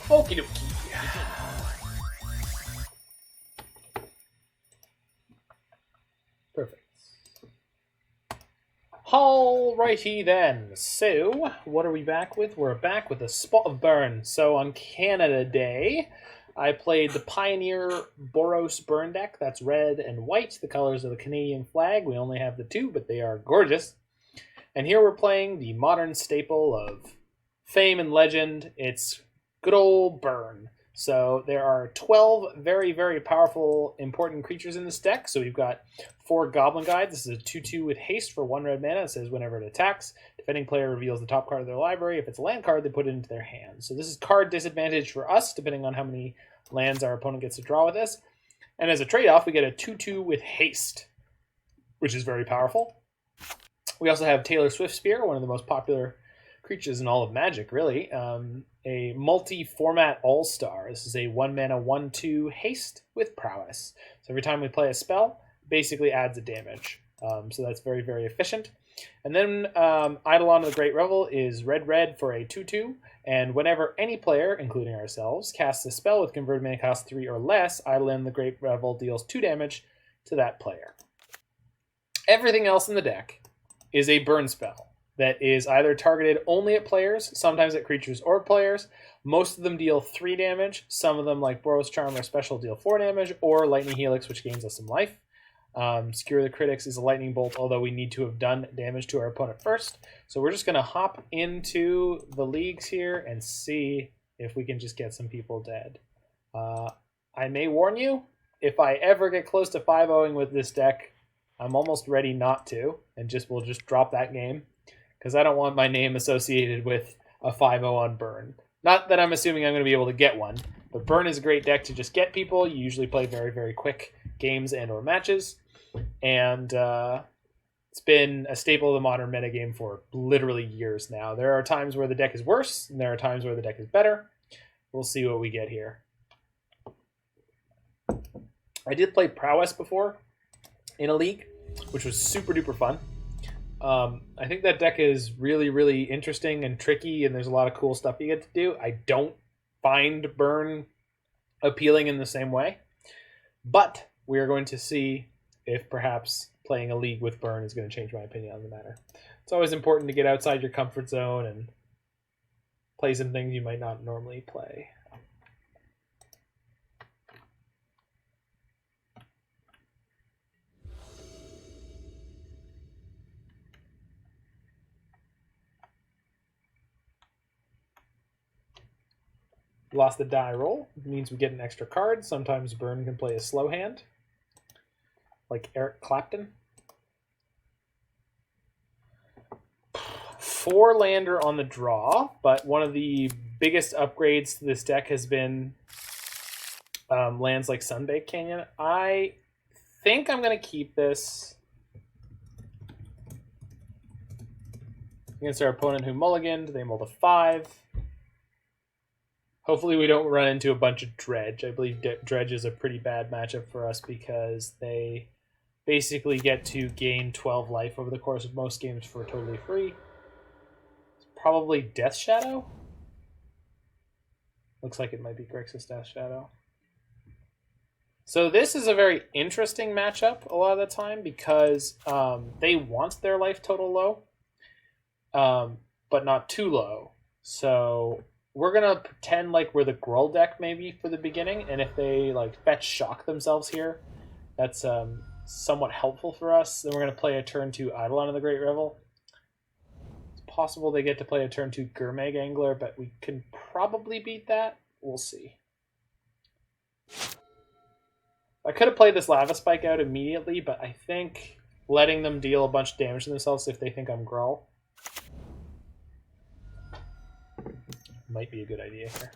Okie dokie. Perfect. Alrighty then. So, what are we back with? We're back with a Spot of Burn. So, on Canada Day, I played the Pioneer Boros Burn deck. That's red and white, the colors of the Canadian flag. We only have the two, but they are gorgeous. And here we're playing the modern staple of fame and legend. It's good old Burn. So there are 12 very, very powerful, important creatures in this deck. So we've got 4 Goblin Guides. This is a 2/2 with haste for 1 red mana. It says whenever it attacks, defending player reveals the top card of their library. If it's a land card, they put it into their hand. So this is card disadvantage for us, depending on how many lands our opponent gets to draw with this. And as a trade-off, we get a 2/2 with haste, which is very powerful. We also have Taylor Swiftspear, one of the most popular creatures in all of Magic, really. A multi-format all-star. This is a 1 mana 1/2 haste with prowess. So every time we play a spell, basically adds a damage. So that's very, very efficient. And then Eidolon of the Great Revel is red for a 2/2. And whenever any player, including ourselves, casts a spell with converted mana cost 3 or less, Eidolon of the Great Revel deals 2 damage to that player. Everything else in the deck is a burn spell that is either targeted only at players, sometimes at creatures or players. Most of them deal 3 damage. Some of them, like Boros Charm or Special, deal 4 damage, or Lightning Helix, which gains us some life. Skewer the Critics is a lightning bolt, although we need to have done damage to our opponent first. So we're just going to hop into the leagues here and see if we can just get some people dead. I may warn you, if I ever get close to 5-0ing with this deck, I'm almost ready not to, and we'll just drop that game, because I don't want my name associated with a 5-0 on Burn. Not that I'm assuming I'm going to be able to get one, but Burn is a great deck to just get people. You usually play very, very quick games and or matches, and it's been a staple of the modern metagame for literally years now. There are times where the deck is worse, and there are times where the deck is better. We'll see what we get here. I did play Prowess before in a league, which was super duper fun. I think that deck is really, really interesting and tricky, and there's a lot of cool stuff you get to do. I don't find Burn appealing in the same way, but we are going to see if perhaps playing a league with Burn is going to change my opinion on the matter. It's always important to get outside your comfort zone and play some things you might not normally play. Lost the die roll. It means we get an extra card. Sometimes Burn can play a slow hand, like Eric Clapton. 4-lander on the draw, but one of the biggest upgrades to this deck has been lands like Sunbaked Canyon. I think I'm going to keep this against our opponent who mulliganed. They mulled a 5. Hopefully we don't run into a bunch of Dredge. I believe Dredge is a pretty bad matchup for us because they basically get to gain 12 life over the course of most games for totally free. It's probably Death Shadow. Looks like it might be Grixis Death Shadow. So this is a very interesting matchup a lot of the time because they want their life total low, but not too low. So we're going to pretend like we're the Gruul deck maybe for the beginning, and if they like fetch shock themselves here, that's somewhat helpful for us. Then we're going to play a turn 2 Eidolon of the Great Revel. It's possible they get to play a turn 2 Gurmag Angler, but we can probably beat that. We'll see. I could have played this Lava Spike out immediately, but I think letting them deal a bunch of damage to themselves if they think I'm Gruul might be a good idea here.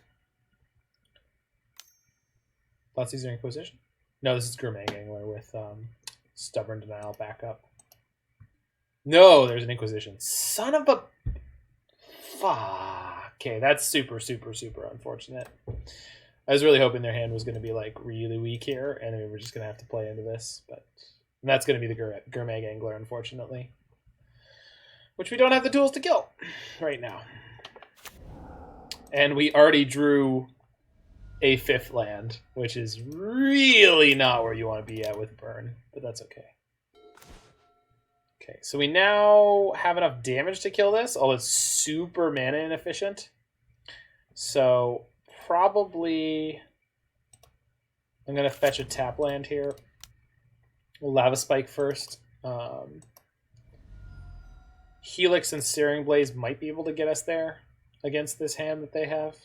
Thoughtseize Inquisition? No, this is Gurmag Angler with Stubborn Denial backup. No, there's an Inquisition. Son of a... Fuck. Okay, that's super, super, super unfortunate. I was really hoping their hand was going to be like really weak here, and we were just going to have to play into this. But that's going to be the Gurmag Angler, unfortunately. Which we don't have the tools to kill right now. And we already drew a 5th land, which is really not where you want to be at with burn, but that's okay. Okay, so we now have enough damage to kill this, although it's super mana inefficient. So probably I'm going to fetch a tap land here. We'll Lava Spike first. Helix and Searing Blaze might be able to get us there against this hand that they have.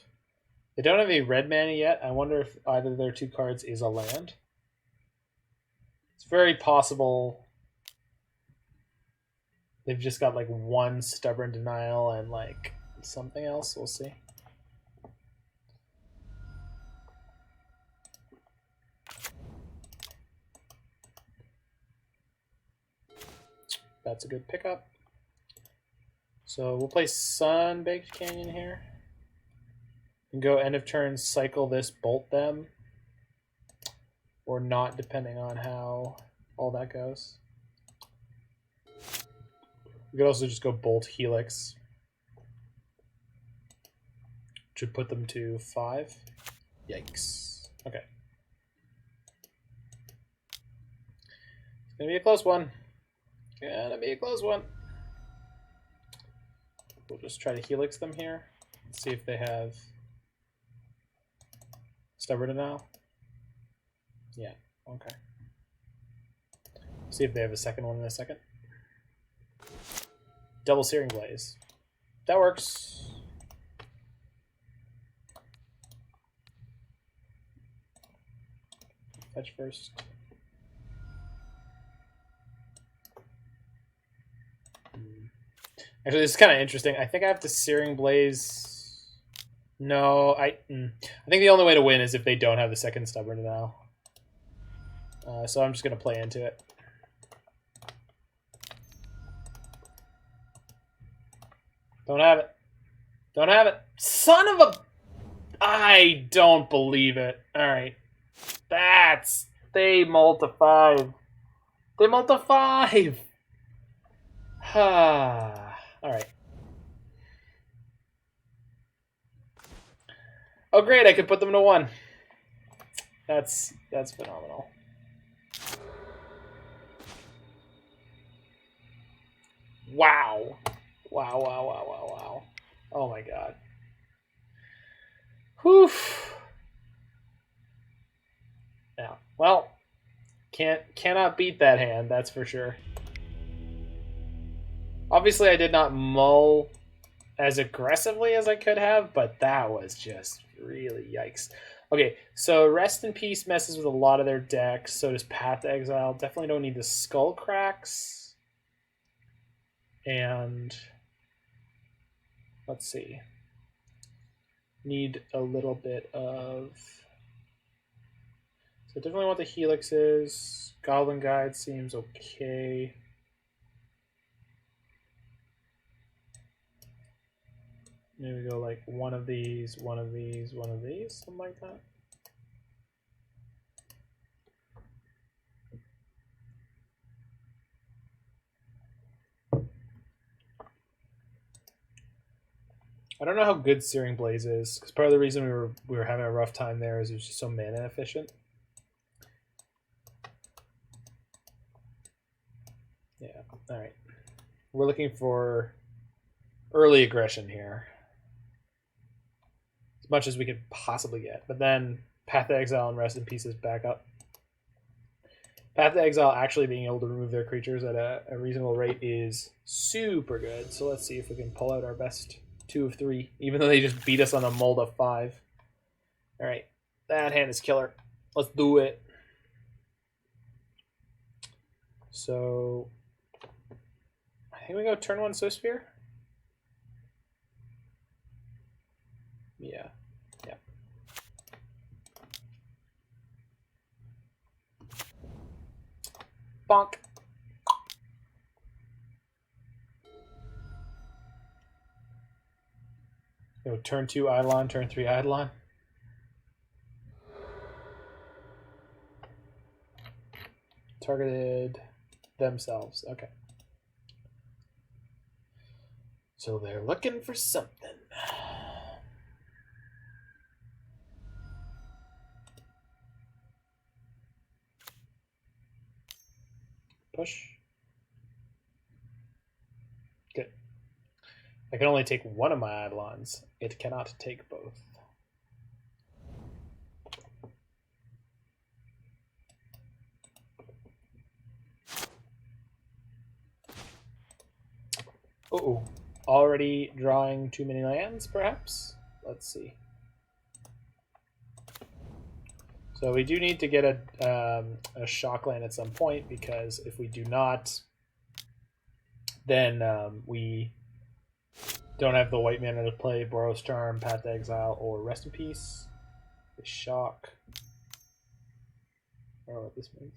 They don't have any red mana yet. I wonder if either of their 2 cards is a land. It's very possible they've just got like 1 Stubborn Denial and like something else. We'll see. That's a good pickup. So we'll play Sunbaked Canyon here. And go end of turn, cycle this, bolt them. Or not, depending on how all that goes. We could also just go bolt Helix. Which would put them to 5. Yikes. Okay. It's gonna be a close one. Gonna be a close one. We'll just try to Helix them here. See if they have Stubborn Denial. Yeah, okay. See if they have a second one in a second. Double Searing Blaze. That works. Fetch first. Actually, this is kind of interesting. I think I have to Searing Blaze. No, I think the only way to win is if they don't have the second Stubborn Denial. So I'm just going to play into it. Don't have it. Don't have it. Son of a... I don't believe it. All right. That's... They multi 5. They multi 5. All right. Oh, great. I could put them to 1. That's phenomenal. Wow. Wow, wow, wow, wow, wow. Oh my god. Whew. Yeah. Well, cannot beat that hand, that's for sure. Obviously, I did not mull as aggressively as I could have, but that was just really yikes. Okay, so Rest in Peace messes with a lot of their decks. So does Path to Exile. Definitely don't need the Skullcracks. And let's see. Need a little bit of... So definitely want the Helixes. Goblin Guide seems okay. Maybe go like one of these, one of these, one of these, something like that. I don't know how good Searing Blaze is, because part of the reason we were having a rough time there is it was just so mana efficient. Yeah, all right. We're looking for early aggression here, as much as we could possibly get. But then Path to Exile and Rest in Peace is back up. Path to Exile actually being able to remove their creatures at a reasonable rate is super good. So let's see if we can pull out our best 2 of 3, even though they just beat us on a mold of 5. All right, that hand is killer. Let's do it. So I think we go turn 1 Swiftspear. Yeah. Yeah. Bonk. Go turn 2 Eidolon, turn 3 Eidolon. Targeted themselves. Okay. So they're looking for something. Push. Good. I can only take one of my Eidolons. It cannot take both. Uh-oh. Already drawing too many lands, perhaps? Let's see. So we do need to get a shock land at some point, because if we do not, then we don't have the white mana to play Boros Charm, Path to Exile, or Rest in Peace. The shock. I don't know what this means.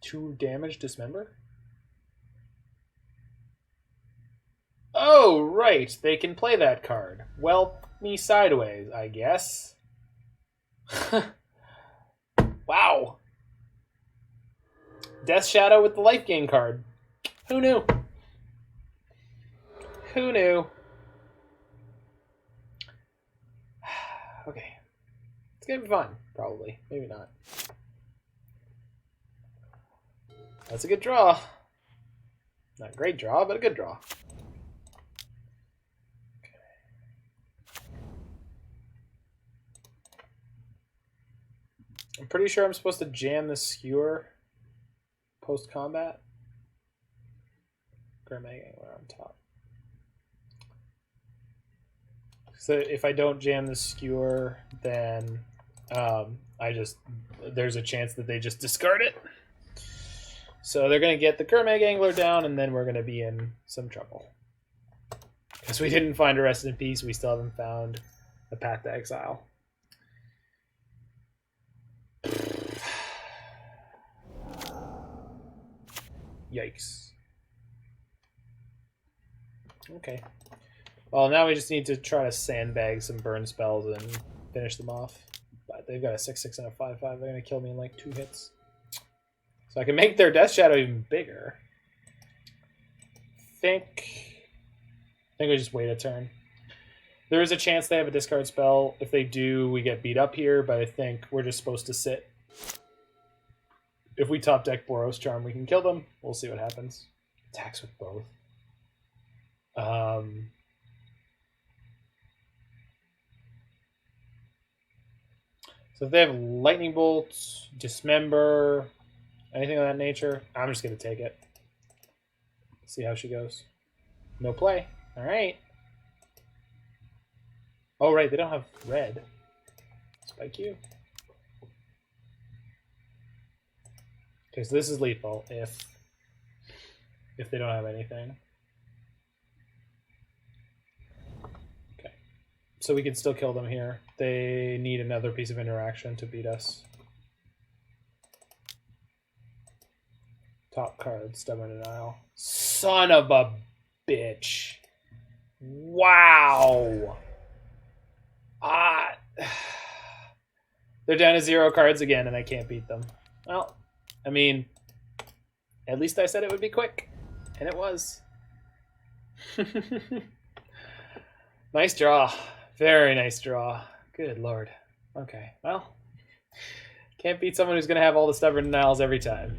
2 damage, dismember? Oh, right. They can play that card. Well, me sideways, I guess. Wow. Death Shadow with the life gain card. Who knew? Who knew? Okay. It's gonna be fun, probably. Maybe not. That's a good draw. Not a great draw, but a good draw. I'm pretty sure I'm supposed to jam the Skewer post-combat. Grimag Angler on top. So if I don't jam the Skewer, then there's a chance that they just discard it. So they're going to get the Grimag Angler down, and then we're going to be in some trouble. Because we didn't find a Rest in Peace, we still haven't found a Path to Exile. Yikes. Okay. Well, now we just need to try to sandbag some burn spells and finish them off. But they've got a 6/6 and a 5/5. They're going to kill me in like 2 hits. So I can make their Death Shadow even bigger. I think we just wait a turn. There is a chance they have a discard spell. If they do, we get beat up here, but I think we're just supposed to sit. If we top deck Boros Charm, we can kill them. We'll see what happens. Attacks with both. So if they have Lightning Bolt, Dismember, anything of that nature, I'm just going to take it. See how she goes. No play. All right. Oh, right. They don't have red. Spike you. Okay, so this is lethal if they don't have anything. Okay. So we can still kill them here. They need another piece of interaction to beat us. Top card, Stubborn Denial. Son of a bitch. Wow. They're down to 0 cards again, and I can't beat them. Well, I mean, at least I said it would be quick, and it was. Nice draw. Very nice draw. Good lord. Okay, well, can't beat someone who's going to have all the Stubborn Denials every time.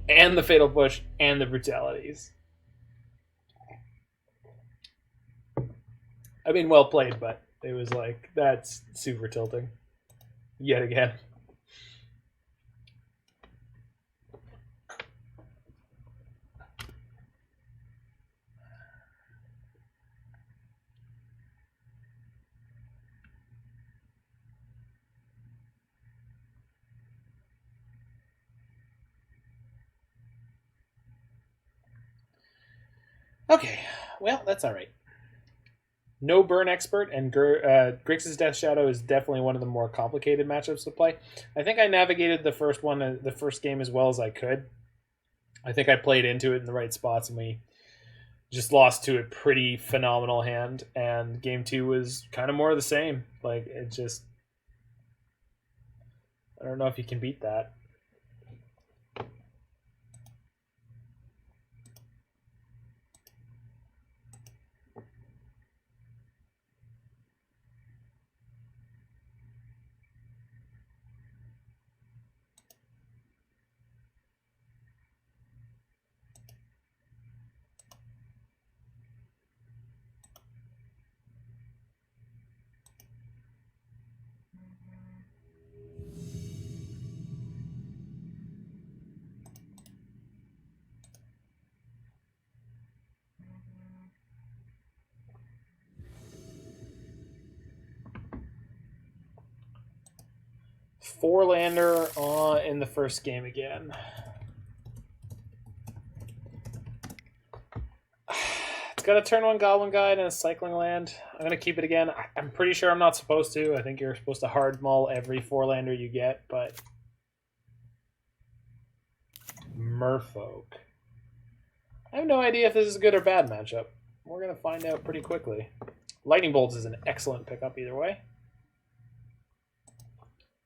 And the Fatal Push, and the Brutalities. I mean, well played, but it was like, that's super tilting. Yet again. Okay, well, that's all right. No Burn Expert, and Grixis Death Shadow is definitely one of the more complicated matchups to play. I think I navigated the first game as well as I could. I think I played into it in the right spots, and we just lost to a pretty phenomenal hand, and game 2 was kind of more of the same. Like, it just... I don't know if you can beat that. 4-lander in the first game again. It's got a turn 1 Goblin Guide and a cycling land. I'm going to keep it again. I'm pretty sure I'm not supposed to. I think you're supposed to hard mull every 4-lander you get, but... Merfolk. I have no idea if this is a good or bad matchup. We're going to find out pretty quickly. Lightning Bolts is an excellent pickup either way.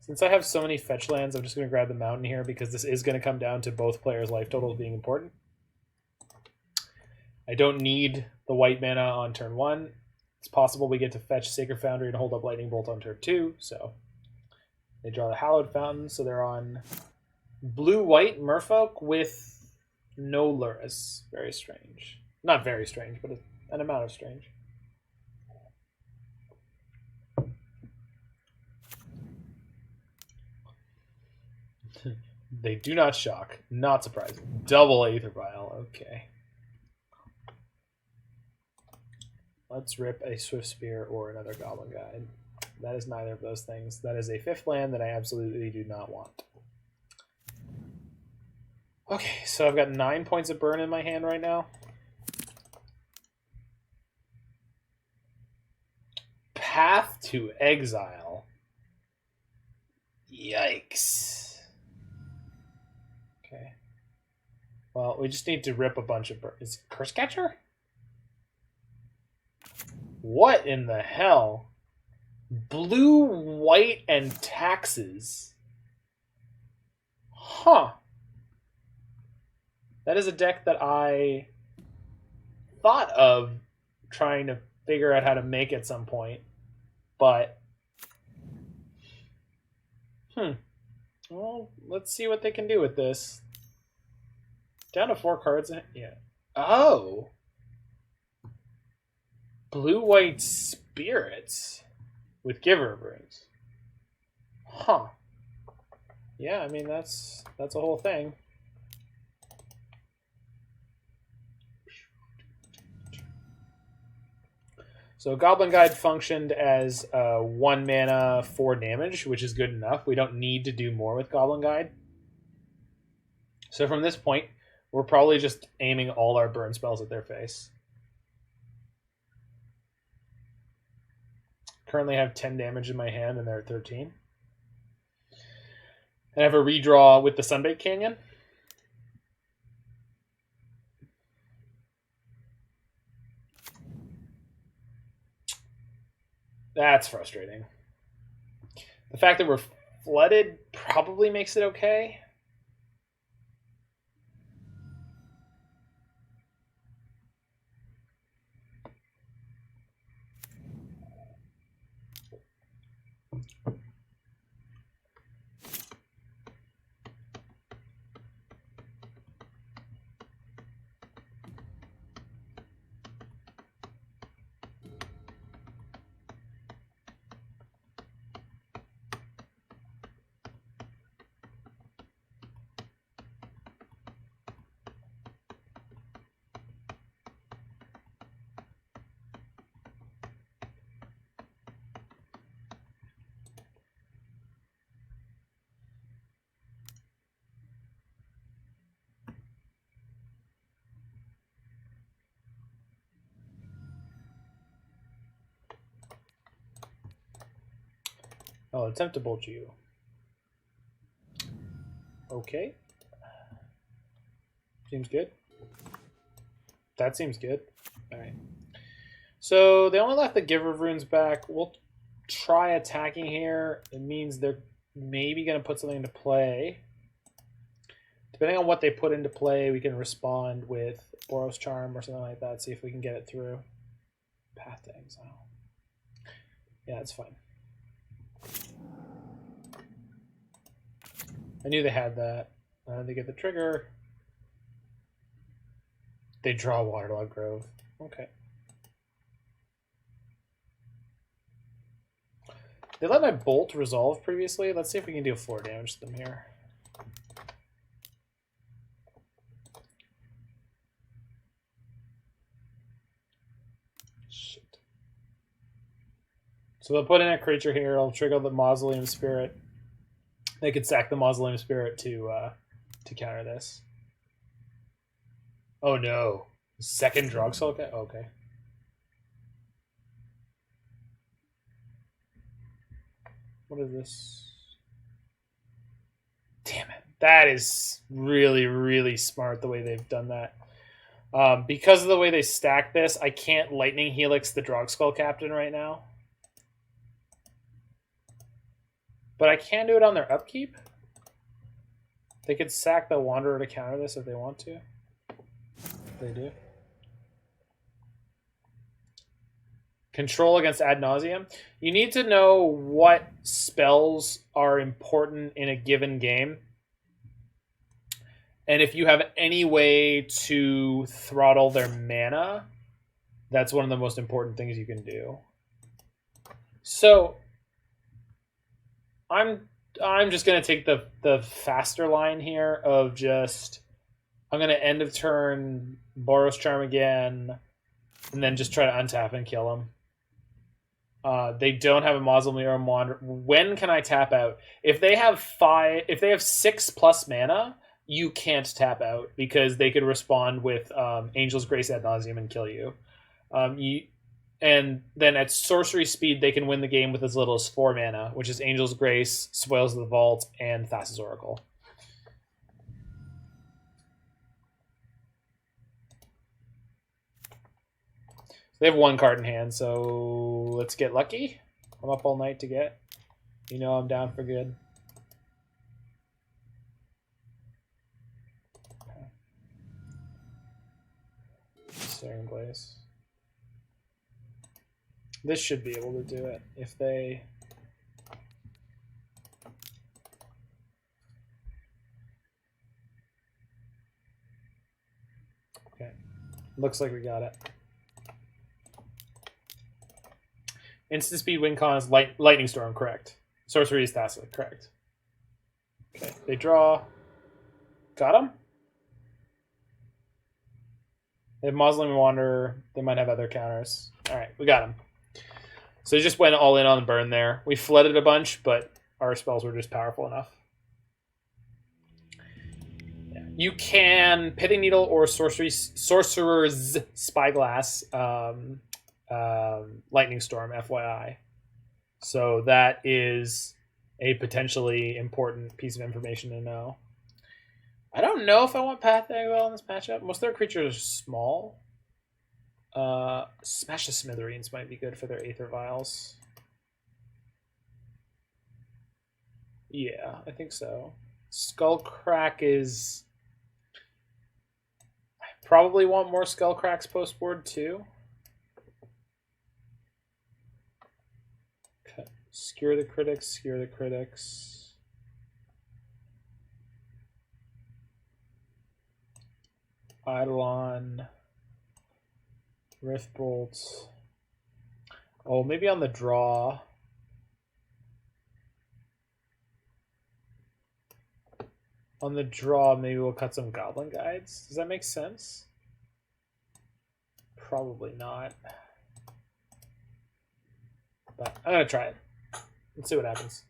Since I have so many fetch lands, I'm just going to grab the mountain here because this is going to come down to both players' life totals being important. I don't need the white mana on turn 1. It's possible we get to fetch Sacred Foundry and hold up Lightning Bolt on turn 2, so they draw the Hallowed Fountain, so they're on blue-white Merfolk with no Luris. Very strange. Not very strange, but an amount of strange. They do not shock. Not surprising. Double Aether Vial. Okay. Let's rip a Swiftspear or another Goblin Guide. That is neither of those things. That is a 5th land that I absolutely do not want. Okay, so I've got 9 points of burn in my hand right now. Path to Exile. Yikes. Okay. Well, we just need to rip a bunch of burn. Is it Curse Catcher? What in the hell? Blue, white, and taxes. Huh. That is a deck that I thought of trying to figure out how to make at some point. But, well, let's see what they can do with this. Down to 4 cards. Yeah. Oh. Blue-white spirits with Giver of Rings. Huh. Yeah, I mean, that's a whole thing. So Goblin Guide functioned as 1 mana, 4 damage, which is good enough. We don't need to do more with Goblin Guide. So from this point, we're probably just aiming all our burn spells at their face. Currently have 10 damage in my hand and they're at 13. I have a redraw with the Sunbaked Canyon. That's frustrating. The fact that we're flooded probably makes it okay. I'll attempt to bolt you. Okay. Seems good. That seems good. Alright. So they only left the Giver of Runes back. We'll try attacking here. It means they're maybe going to put something into play. Depending on what they put into play, we can respond with Boros Charm or something like that. See if we can get it through. Path to Exile. Yeah, that's fine. I knew they had that. They get the trigger. They draw Waterlogged Grove. Okay. They let my Bolt resolve previously. Let's see if we can do 4 damage to them here. Shit. So they'll put in a creature here. I'll trigger the Mausoleum Spirit. They could sack the Mausoleum Spirit to counter this. Oh no. Second Drog Skullcrack? Okay. What is this? Damn it. That is really, really smart the way they've done that. Because of the way they stack this, I can't Lightning Helix the Drogskull Captain right now. But I can do it on their upkeep. They could sack the Wanderer to counter this if they want to. They do. Control against Ad Nauseam. You need to know what spells are important in a given game. And if you have any way to throttle their mana, that's one of the most important things you can do. So I'm just going to take the faster line here of just, I'm going to end of turn Boros Charm again, and then just try to untap and kill him. They don't have a Mausoleum Wanderer. When can I tap out? If they have 6+ mana, you can't tap out because they could respond with Angel's Grace Ad Nauseam and kill you. And then at sorcery speed, they can win the game with as little as 4 mana, which is Angel's Grace, Spoils of the Vault, and Thassa's Oracle. They have 1 card in hand, so let's get lucky. I'm up all night to get. You know I'm down for good. Okay. Searing Blaze. This should be able to do it if they... Okay. Looks like we got it. Instant speed win con is Lightning Storm, correct. Sorcery is Thassa, correct. Okay, they draw. Got him? They have Mausoleum Wanderer. They might have other counters. Alright, we got him. So they just went all in on the burn there. We flooded a bunch, but our spells were just powerful enough. Yeah. You can Pitting Needle or Sorcerer's Spyglass Lightning Storm, FYI. So that is a potentially important piece of information to know. I don't know if I want Path to Exile in this matchup. Most of their creatures are small. Smash the Smithereens might be good for their Aether Vials. Yeah, I think so. Skullcrack is... I probably want more Skullcracks post-board too. Okay. Skewer the Critics, Skewer the Critics. Eidolon. Riftbolt. Oh, maybe on the draw. On the draw, maybe we'll cut some Goblin Guides. Does that make sense? Probably not. But I'm going to try it. Let's see what happens.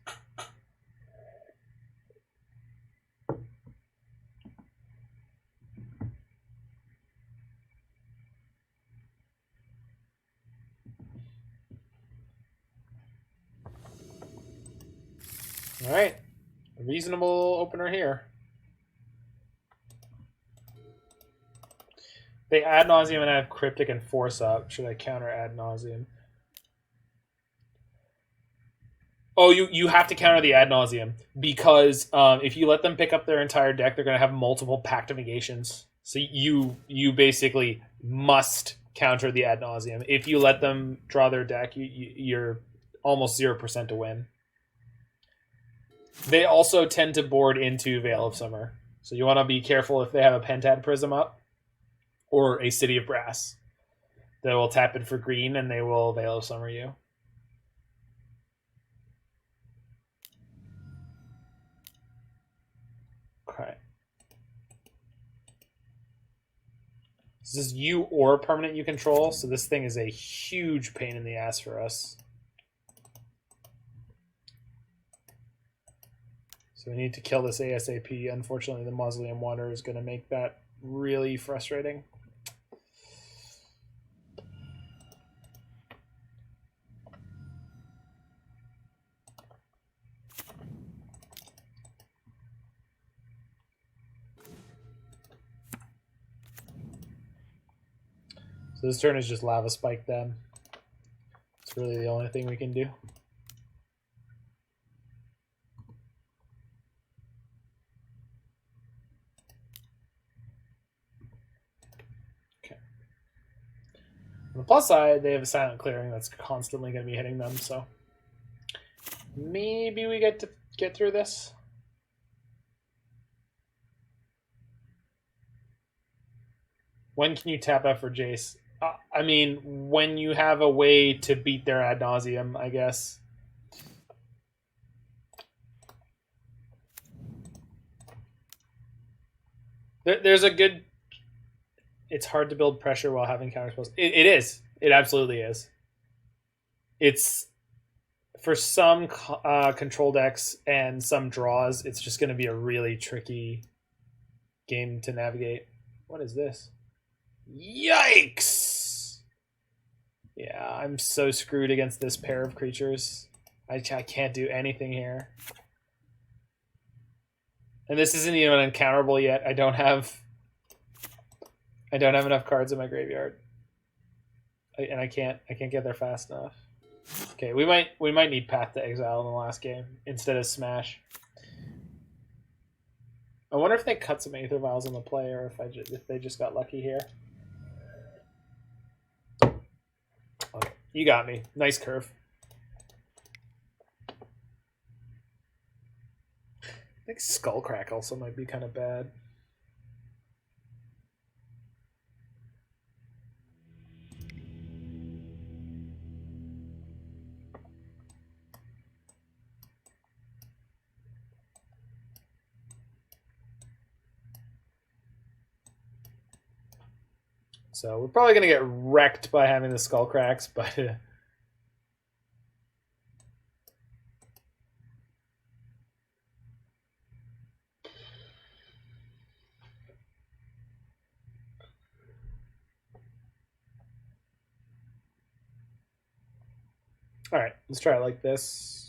All right, a reasonable opener here. They Ad Nauseam and I have Cryptic and Force up. Should I counter Ad Nauseam? Oh, you have to counter the Ad Nauseam because if you let them pick up their entire deck, they're going to have multiple Pact of Negations. So you basically must counter the Ad Nauseam. If you let them draw their deck, you're almost 0% to win. They also tend to board into Veil of Summer. So you want to be careful if they have a Pentad Prism up or a City of Brass. They will tap it for green and they will Veil of Summer you. Okay. This is you or a permanent you control, so this thing is a huge pain in the ass for us. So we need to kill this ASAP. Unfortunately, the Mausoleum Wanderer is going to make that really frustrating. So this turn is just Lava Spike them. It's really the only thing we can do. Okay. On the plus side, they have a Silent Clearing that's constantly going to be hitting them, so maybe we get through this. When can you tap out for Jace? I mean, when you have a way to beat their ad nauseum, I guess. There's a good... It's hard to build pressure while having counterspells. It is. It absolutely is. It's... For some control decks and some draws, it's just going to be a really tricky game to navigate. What is this? Yikes! Yeah, I'm so screwed against this pair of creatures. I can't do anything here. And this isn't even uncounterable yet. I don't have enough cards in my graveyard. And I can't get there fast enough. Okay, we might need Path to Exile in the last game instead of Smash. I wonder if they cut some Aether Vials on the play, or if they just got lucky here. Okay, you got me. Nice curve. I think Skullcrack also might be kind of bad. So we're probably going to get wrecked by having the Skullcracks, but... Alright, let's try it like this.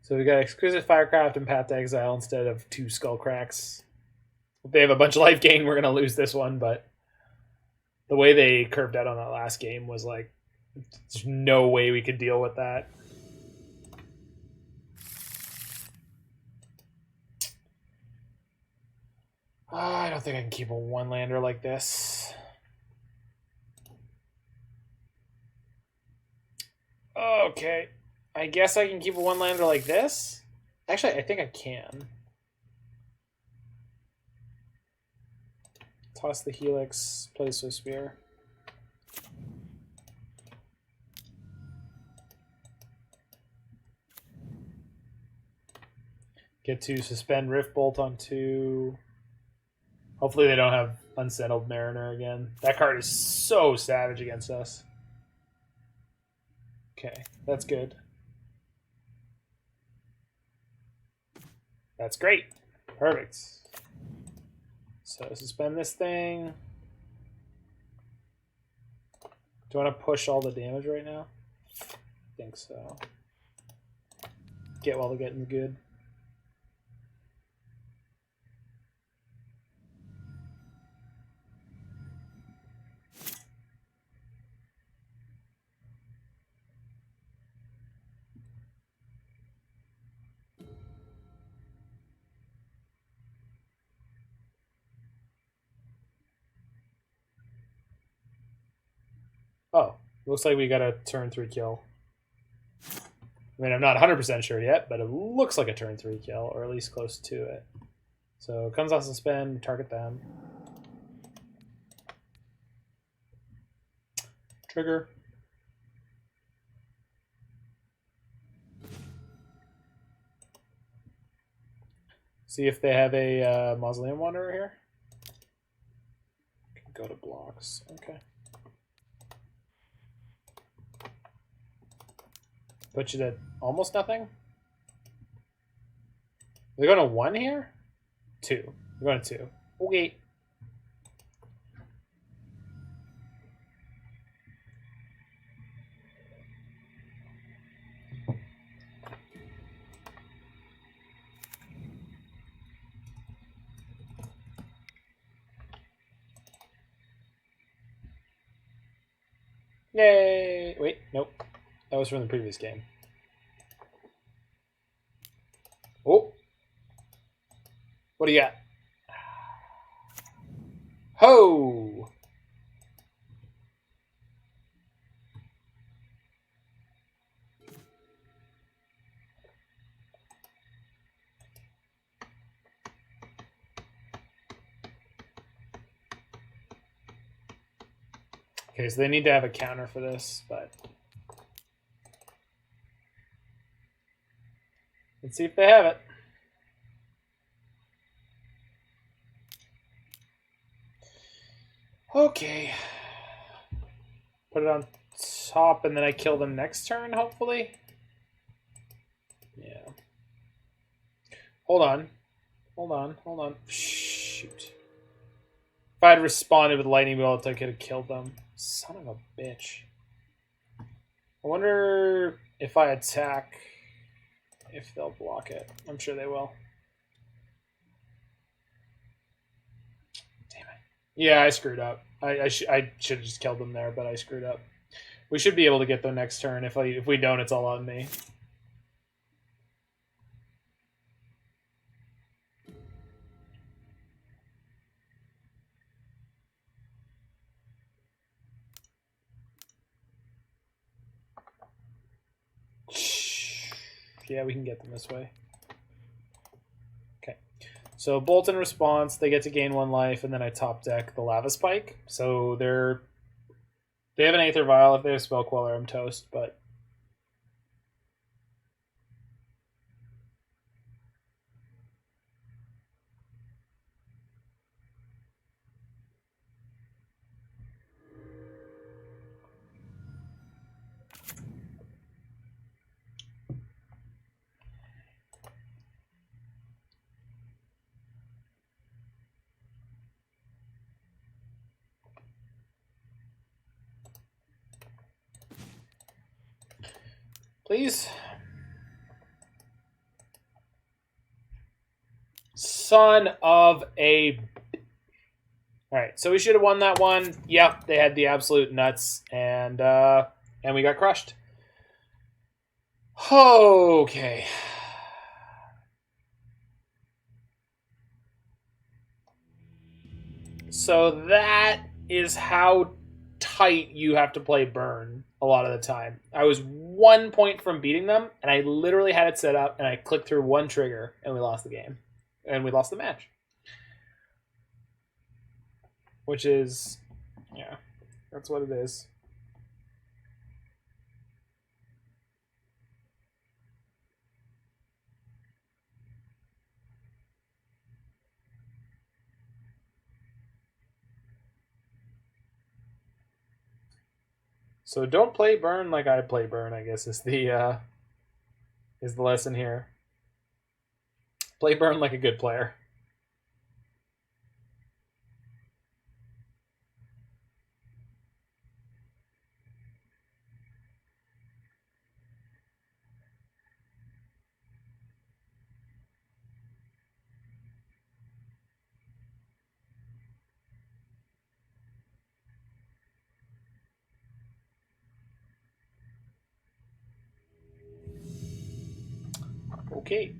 So we got Exquisite Firecraft and Path to Exile instead of 2 Skullcracks. If they have a bunch of life gain, we're going to lose this one, but the way they curved out on that last game was like, there's no way we could deal with that. I don't think I can keep a one-lander like this. Okay. I guess I can keep a one-lander like this? Actually, I think I can. Toss the Helix, play Swiftspear. Get to suspend Rift Bolt on 2. Hopefully they don't have Unsettled Mariner again. That card is so savage against us. Okay, that's good. That's great. Perfect. So suspend this thing. Do I want to push all the damage right now? I think so. Get while the getting's good. Oh, looks like we got a turn 3 kill. I mean, I'm not 100% sure yet, but it looks like a turn 3 kill, or at least close to it. So it comes off suspend, target them. Trigger. See if they have a Mausoleum Wanderer here. Go to blocks. Okay. Put you to almost nothing. We're going to 1 here? 2. We're going to 2. Okay. Yay! Wait, nope. That was from the previous game. Oh! What do you got? Ho! Okay, so they need to have a counter for this, but let's see if they have it. Okay. Put it on top, and then I kill them next turn, hopefully. Yeah. Hold on. Hold on. Hold on. Shoot. If I had responded with lightning bolt, I could have killed them. Son of a bitch. I wonder if I attack, if they'll block it. I'm sure they will. Damn it. Yeah, I screwed up. I should have just killed them there, but I screwed up. We should be able to get them next turn. If we don't, it's all on me. Yeah, we can get them this way. Okay. So bolt in response, they get to gain 1 life, and then I top deck the Lava Spike. So they have an Aether Vial. If they have Spell Queller, I'm toast, but please. Son of a... Alright, so we should have won that one. Yep, they had the absolute nuts, and we got crushed. Okay. So that is how tight you have to play Burn a lot of the time. I was 1 point from beating them, and I literally had it set up, and I clicked through 1 trigger, and we lost the game. And we lost the match. Which is, yeah, that's what it is. So don't play Burn like I play Burn, I guess is the lesson here. Play Burn like a good player. Okay.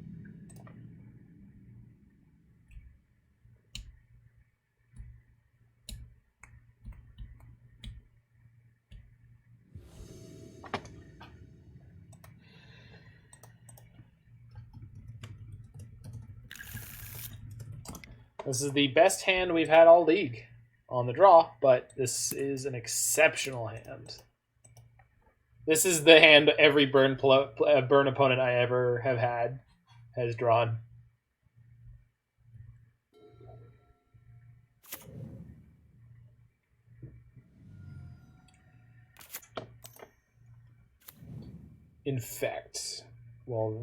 This is the best hand we've had all league on the draw, but this is an exceptional hand. This is the hand every burn opponent I ever have had has drawn. Infect. Well,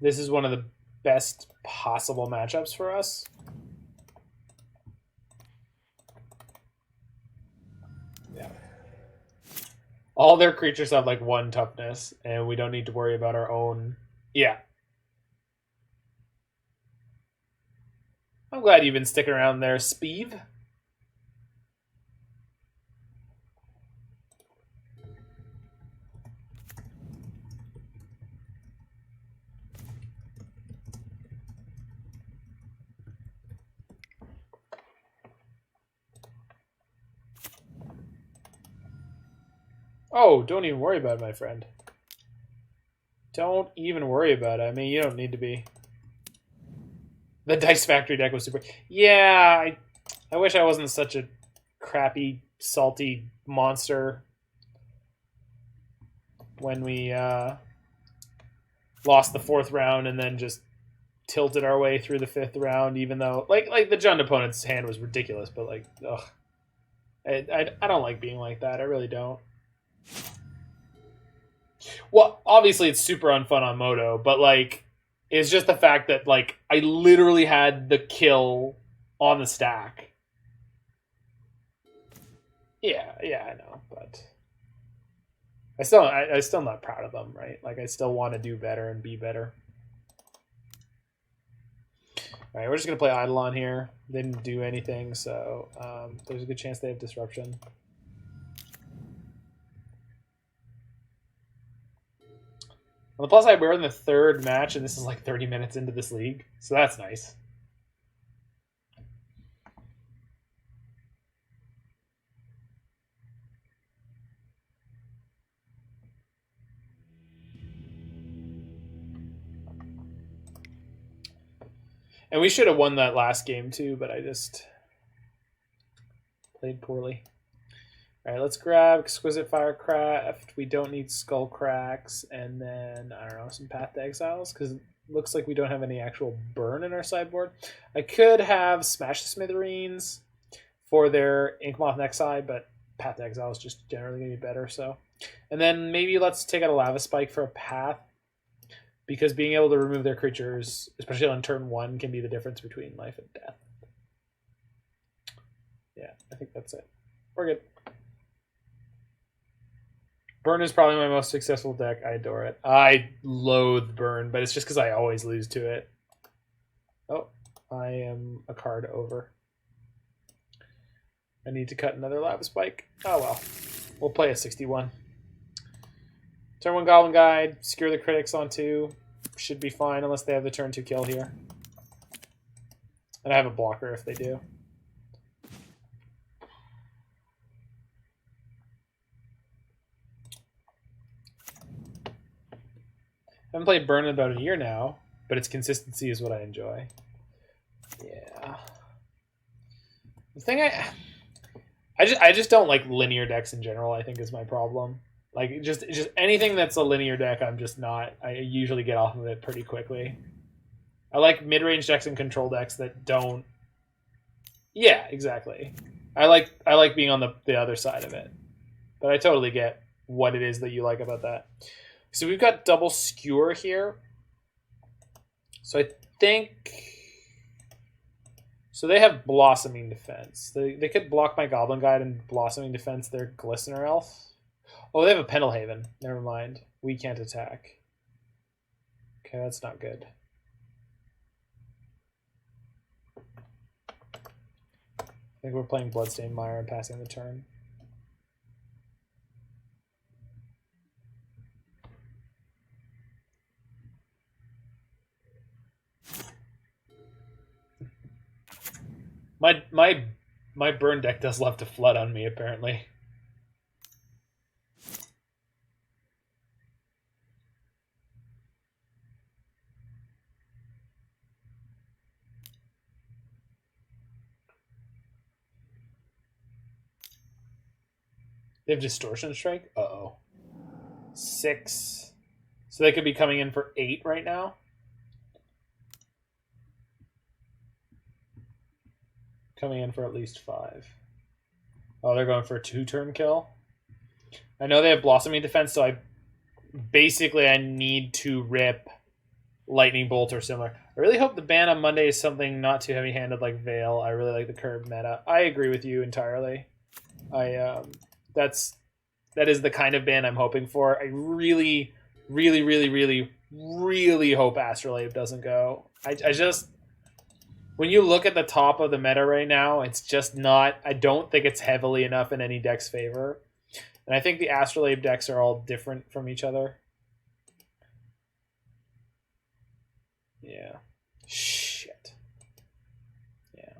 this is one of the best possible matchups for us. Yeah. All their creatures have like 1 toughness, and we don't need to worry about our own. Yeah. I'm glad you've been sticking around there, Speeve. Oh, don't even worry about it, my friend. Don't even worry about it. I mean, you don't need to be. The Dice Factory deck was super. Yeah, I wish I wasn't such a crappy, salty monster when we lost the 4th round and then just tilted our way through the 5th round, even though like the Jund opponent's hand was ridiculous, but like, ugh. I don't like being like that. I really don't. Well, obviously it's super unfun on Moto, but like, it's just the fact that like I literally had the kill on the stack. Yeah, I know, but I still not proud of them, right? Like I still want to do better and be better. All right, we're just gonna play Eidolon here. They didn't do anything, so there's a good chance they have disruption. On the plus side, we're in the 3rd match, and this is like 30 minutes into this league, so that's nice. And we should have won that last game too, but I just played poorly. All right, let's grab Exquisite Firecraft. We don't need Skullcracks, and then I don't know, some Path to Exiles, because it looks like we don't have any actual burn in our sideboard. I could have Smash the Smithereens for their Inkmoth next side, but Path to Exile is just generally going to be better. So, and then maybe let's take out a Lava Spike for a Path, because being able to remove their creatures, especially on turn 1, can be the difference between life and death. Yeah, I think that's it. We're good. Burn is probably my most successful deck. I adore it. I loathe Burn, but it's just because I always lose to it. Oh, I am a card over. I need to cut another Lava Spike. Oh well. We'll play a 61. Turn 1 Goblin Guide. Skewer the Critics on 2. Should be fine unless they have the turn 2 kill here. And I have a blocker if they do. I haven't played Burn in about a year now, but its consistency is what I enjoy. Yeah. The thing I just don't like linear decks in general, I think is my problem. Like just anything that's a linear deck, I'm just not. I usually get off of it pretty quickly. I like mid-range decks and control decks that don't. Yeah, exactly. I like being on the other side of it. But I totally get what it is that you like about that. So we've got double Skewer here. So I think... So they have Blossoming Defense. They could block my Goblin Guide and Blossoming Defense their Glistener Elf. Oh, they have a Pendlehaven. Never mind. We can't attack. Okay, that's not good. I think we're playing Bloodstained Mire and passing the turn. My burn deck does love to flood on me, apparently. They have Distortion Strike? Uh-oh. 6. So they could be coming in for 8 right now? Coming in for at least 5. Oh, they're going for a 2-turn kill? I know they have Blossoming Defense, so I need to rip Lightning Bolt or similar. I really hope the ban on Monday is something not too heavy-handed like Veil. I really like the curved meta. I agree with you entirely. That is the kind of ban I'm hoping for. I really, really, really, really, really hope Astrolabe doesn't go. I just, when you look at the top of the meta right now, it's just not. I don't think it's heavily enough in any deck's favor, and I think the Astrolabe decks are all different from each other. Yeah. Shit. Yeah.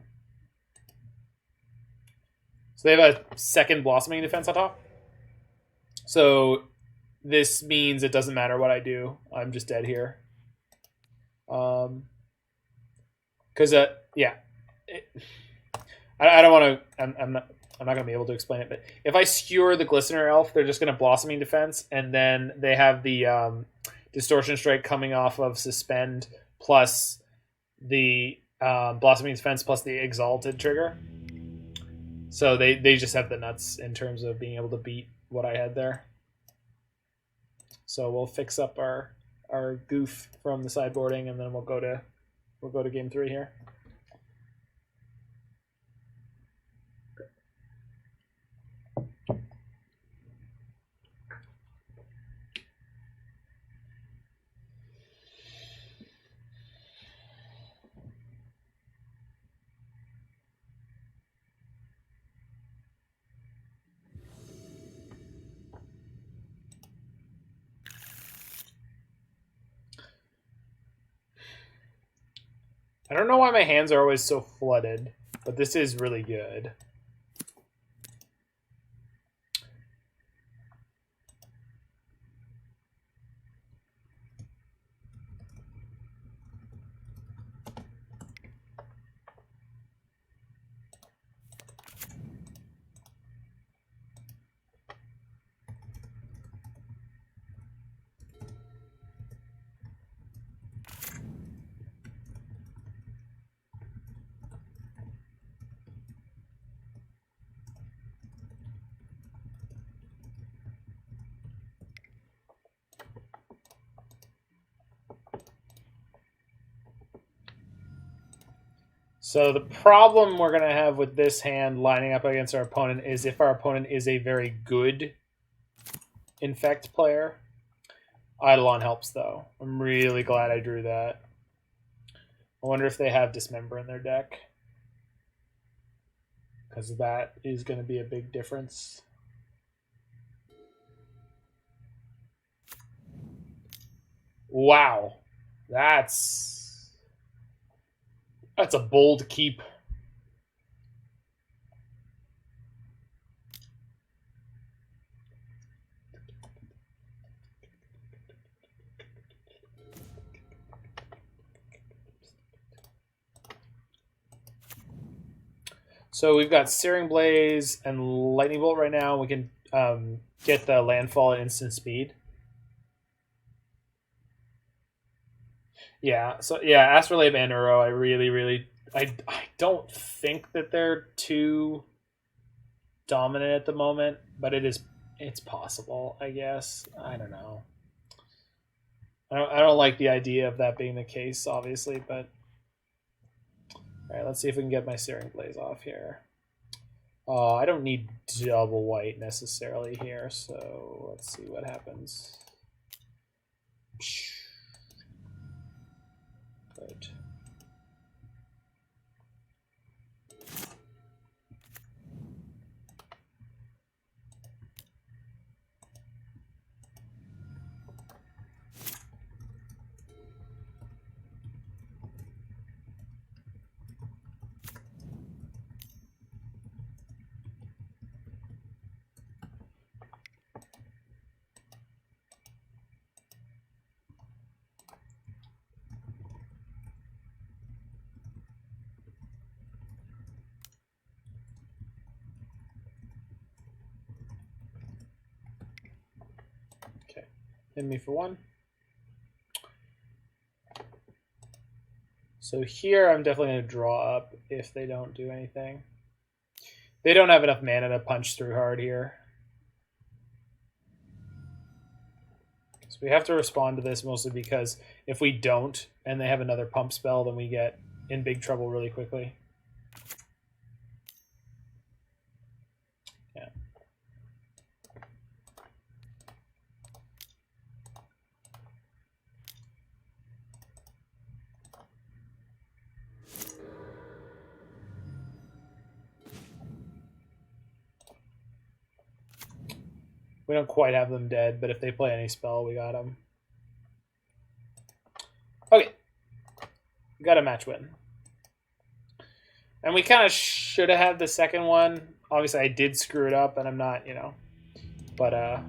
So they have a second Blossoming Defense on top. So this means it doesn't matter what I do. I'm just dead here. Because yeah, I don't want to. I'm not going to be able to explain it. But if I skewer the Glistener Elf, they're just going to Blossoming Defense, and then they have the Distortion Strike coming off of Suspend plus the Blossoming Defense plus the Exalted trigger. So they just have the nuts in terms of being able to beat what I had there. So we'll fix up our goof from the sideboarding, and then we'll go to game 3 here. I don't know why my hands are always so flooded, but this is really good. So the problem we're going to have with this hand lining up against our opponent is if our opponent is a very good Infect player. Eidolon helps, though. I'm really glad I drew that. I wonder if they have Dismember in their deck, because that is going to be a big difference. Wow. That's a bold keep. So we've got Searing Blaze and Lightning Bolt right now. We can get the landfall at instant speed. Yeah, so yeah, Astrolabe and Uro, I really I don't think that they're too dominant at the moment, but it's possible, I guess. I don't know. I don't like the idea of that being the case, obviously, but all right, let's see if we can get my Searing Blaze off here. I don't need double white necessarily here, so let's see what happens. Good. Hit me for 1. So here I'm definitely going to draw up if they don't do anything. They don't have enough mana to punch through hard here. So we have to respond to this mostly because if we don't and they have another pump spell, then we get in big trouble really quickly. Yeah. We don't quite have them dead, but if they play any spell, we got them. Okay. We got a match win. And we kind of should have had the second one. Obviously, I did screw it up, and I'm not, you know. But,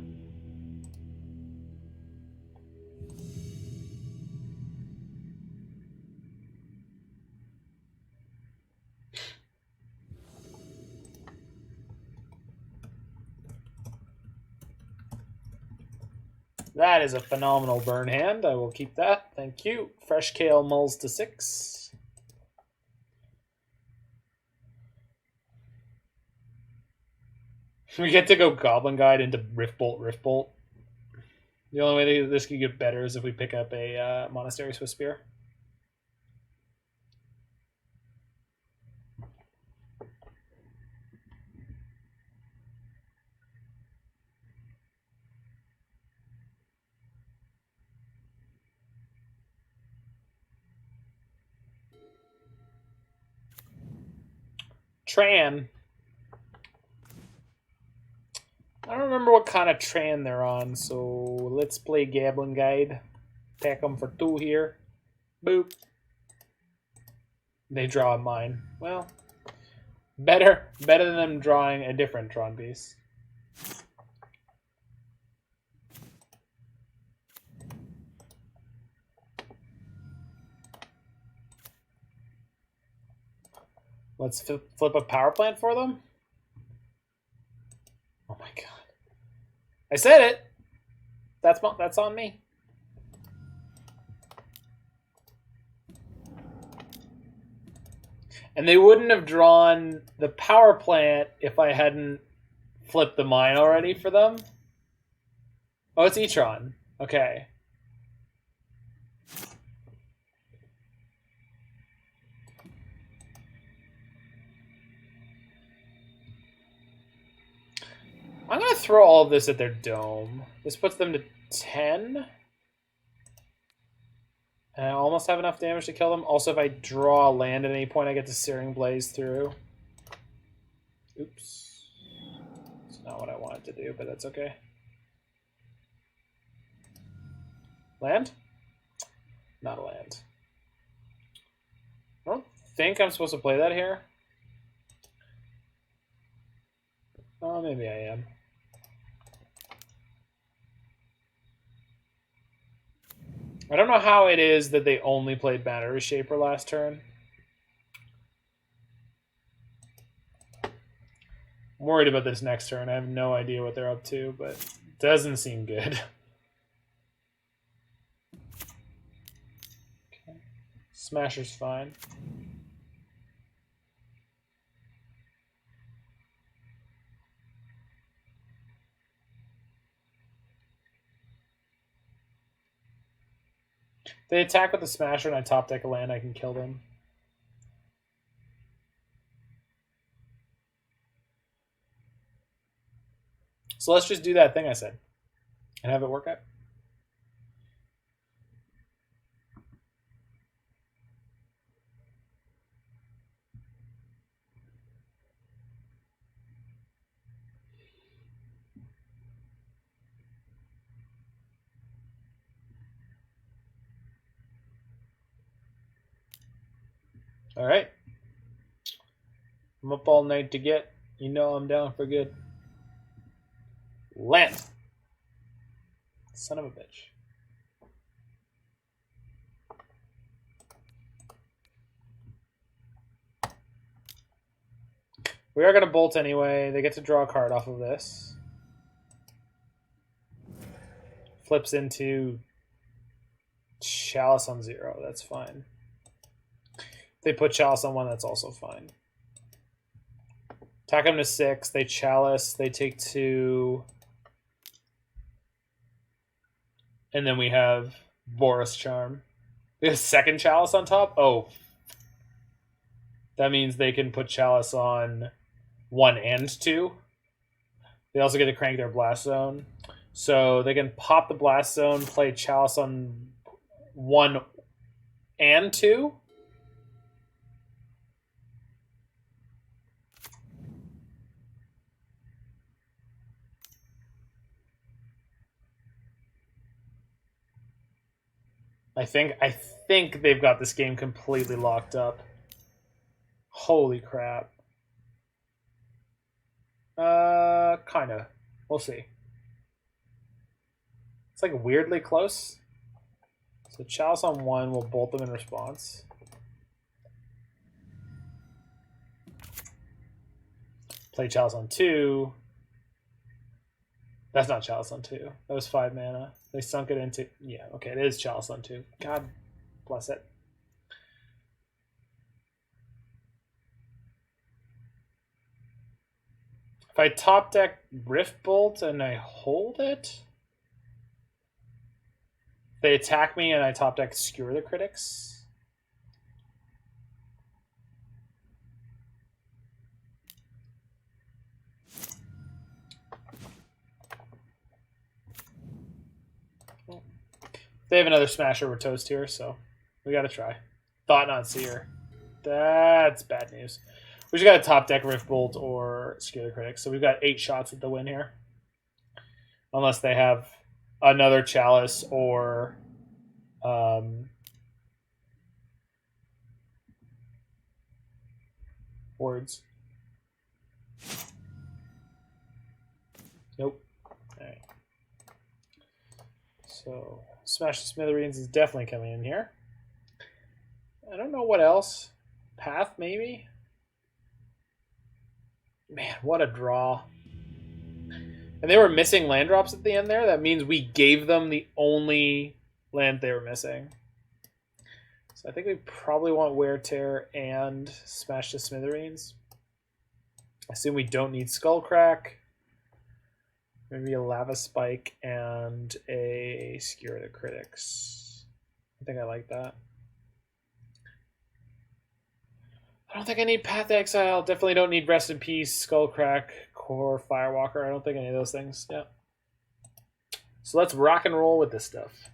that is a phenomenal burn hand. I will keep that. Thank you. Fresh Kale mulls to 6. We get to go Goblin Guide into Riftbolt, Riftbolt. The only way this could get better is if we pick up a Monastery Swiftspear. Tran. I don't remember what kind of Tran they're on, so let's play Goblin Guide. Attack them for 2 here. Boop. They draw a mine. Well, better than them drawing a different Tron piece. Let's flip a power plant for them. Oh my god. I said it. That's on me. And they wouldn't have drawn the power plant if I hadn't flipped the mine already for them. Oh, it's E-Tron. Okay. I'm going to throw all of this at their dome. This puts them to 10. And I almost have enough damage to kill them. Also, if I draw a land at any point, I get to Searing Blaze through. Oops. It's not what I wanted to do, but that's okay. Land? Not a land. I don't think I'm supposed to play that here. Oh, maybe I am. I don't know how it is that they only played Battery Shaper last turn. I'm worried about this next turn. I have no idea what they're up to, but it doesn't seem good. Okay. Smasher's fine. If they attack with the Smasher and I top deck a land, I can kill them. So let's just do that thing I said and have it work out. All right. I'm up all night to get. You know I'm down for good. Land. Son of a bitch. We are going to bolt anyway. They get to draw a card off of this. Flips into Chalice on 0. That's fine. If they put Chalice on 1, that's also fine. Attack them to 6. They Chalice. They take 2. And then we have Boros Charm. We have second Chalice on top? Oh. That means they can put Chalice on 1 and 2. They also get to crank their Blast Zone. So they can pop the Blast Zone, play Chalice on 1 and 2. I think they've got this game completely locked up. Holy crap. Kinda. We'll see. It's like weirdly close. So Chalice on 1 will bolt them in response. Play Chalice on 2. That's not Chalice on 2. That was 5 mana. They sunk it into... Yeah, okay, it is Chalice on 2. God bless it. If I top deck Rift Bolt and I hold it, they attack me and I top deck Skewer the Critics. They have another Smash Over Toast here, so we gotta try. Thought Not Seer. That's bad news. We just got to top deck Rift Bolt or Skewer the Critics. So we've got 8 shots at the win here. Unless they have another Chalice or words. Nope. Alright. So Smash the Smithereens is definitely coming in here. I don't know what else. Path, maybe? Man, what a draw. And they were missing land drops at the end there. That means we gave them the only land they were missing. So I think we probably want Wear Tear and Smash the Smithereens. I assume we don't need Skullcrack. Maybe a Lava Spike and a Skewer the Critics. I think I like that. I don't think I need Path to Exile. Definitely don't need Rest in Peace, Skullcrack, Kor Firewalker. I don't think any of those things. Yeah. So let's rock and roll with this stuff.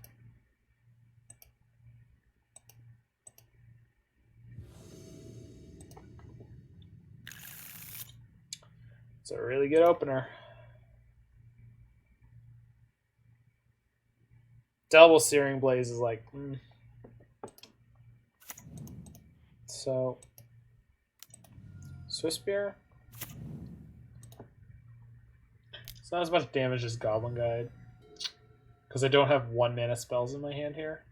It's a really good opener. Double Searing Blaze is like... So... Swiftspear. It's not as much damage as Goblin Guide. Because I don't have 1 mana spells in my hand here.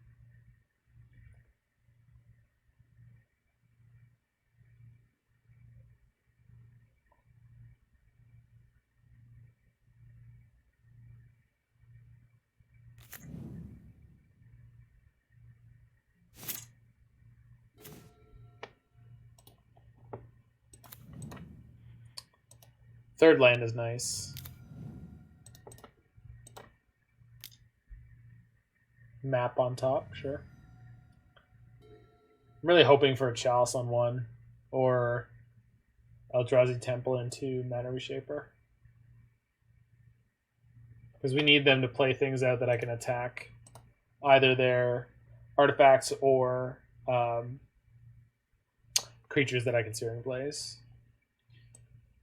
Third land is nice. Map on top, sure. I'm really hoping for a Chalice on 1 or Eldrazi Temple into Mana Reshaper. Because we need them to play things out that I can attack. Either their artifacts or creatures that I can Searing Blaze.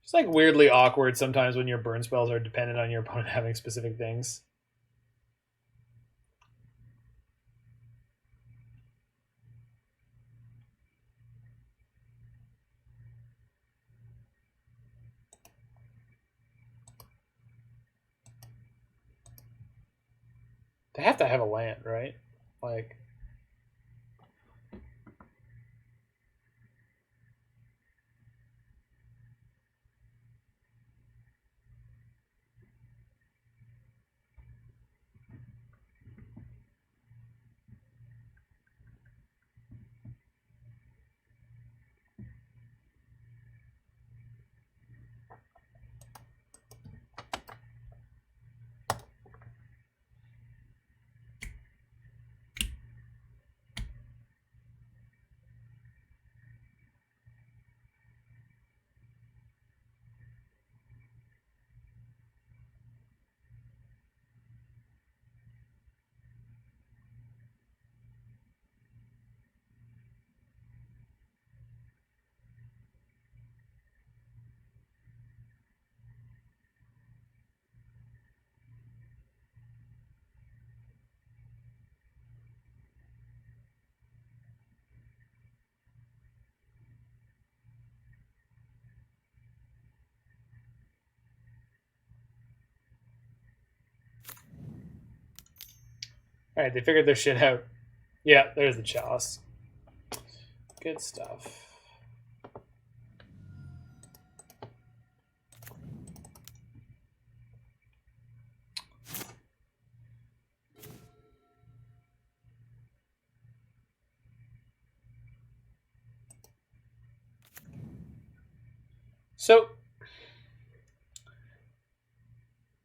It's like weirdly awkward sometimes when your burn spells are dependent on your opponent having specific things. They have to have a land, right? Like... Alright, they figured their shit out. Yeah, there's the chalice. Good stuff. So,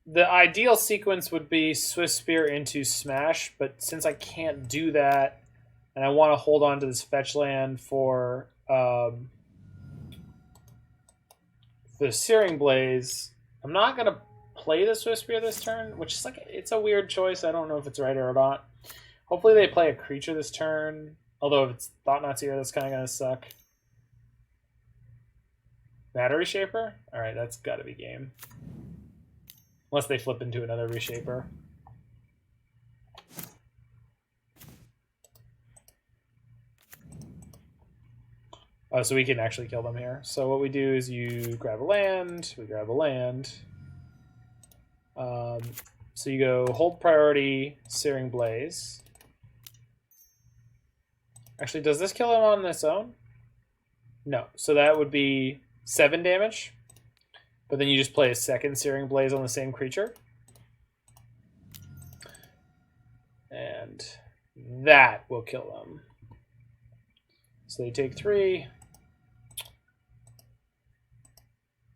the ideal sequence would be Swiftspear into Smash, but since I can't do that, and I want to hold on to this fetch land for the Searing Blaze, I'm not going to play the Swiftspear this turn, which is like, it's a weird choice. I don't know if it's right or not. Hopefully they play a creature this turn, although if it's Thought-Knot's Ear, that's kind of going to suck. Battery Shaper? Alright, that's got to be game. Unless they flip into another Reshaper. Oh, so we can actually kill them here. So what we do is you grab a land, we grab a land. So you go hold priority, Searing Blaze. Actually, does this kill him on its own? No. So that would be 7 damage. But then you just play a second Searing Blaze on the same creature. And that will kill them. So they take 3.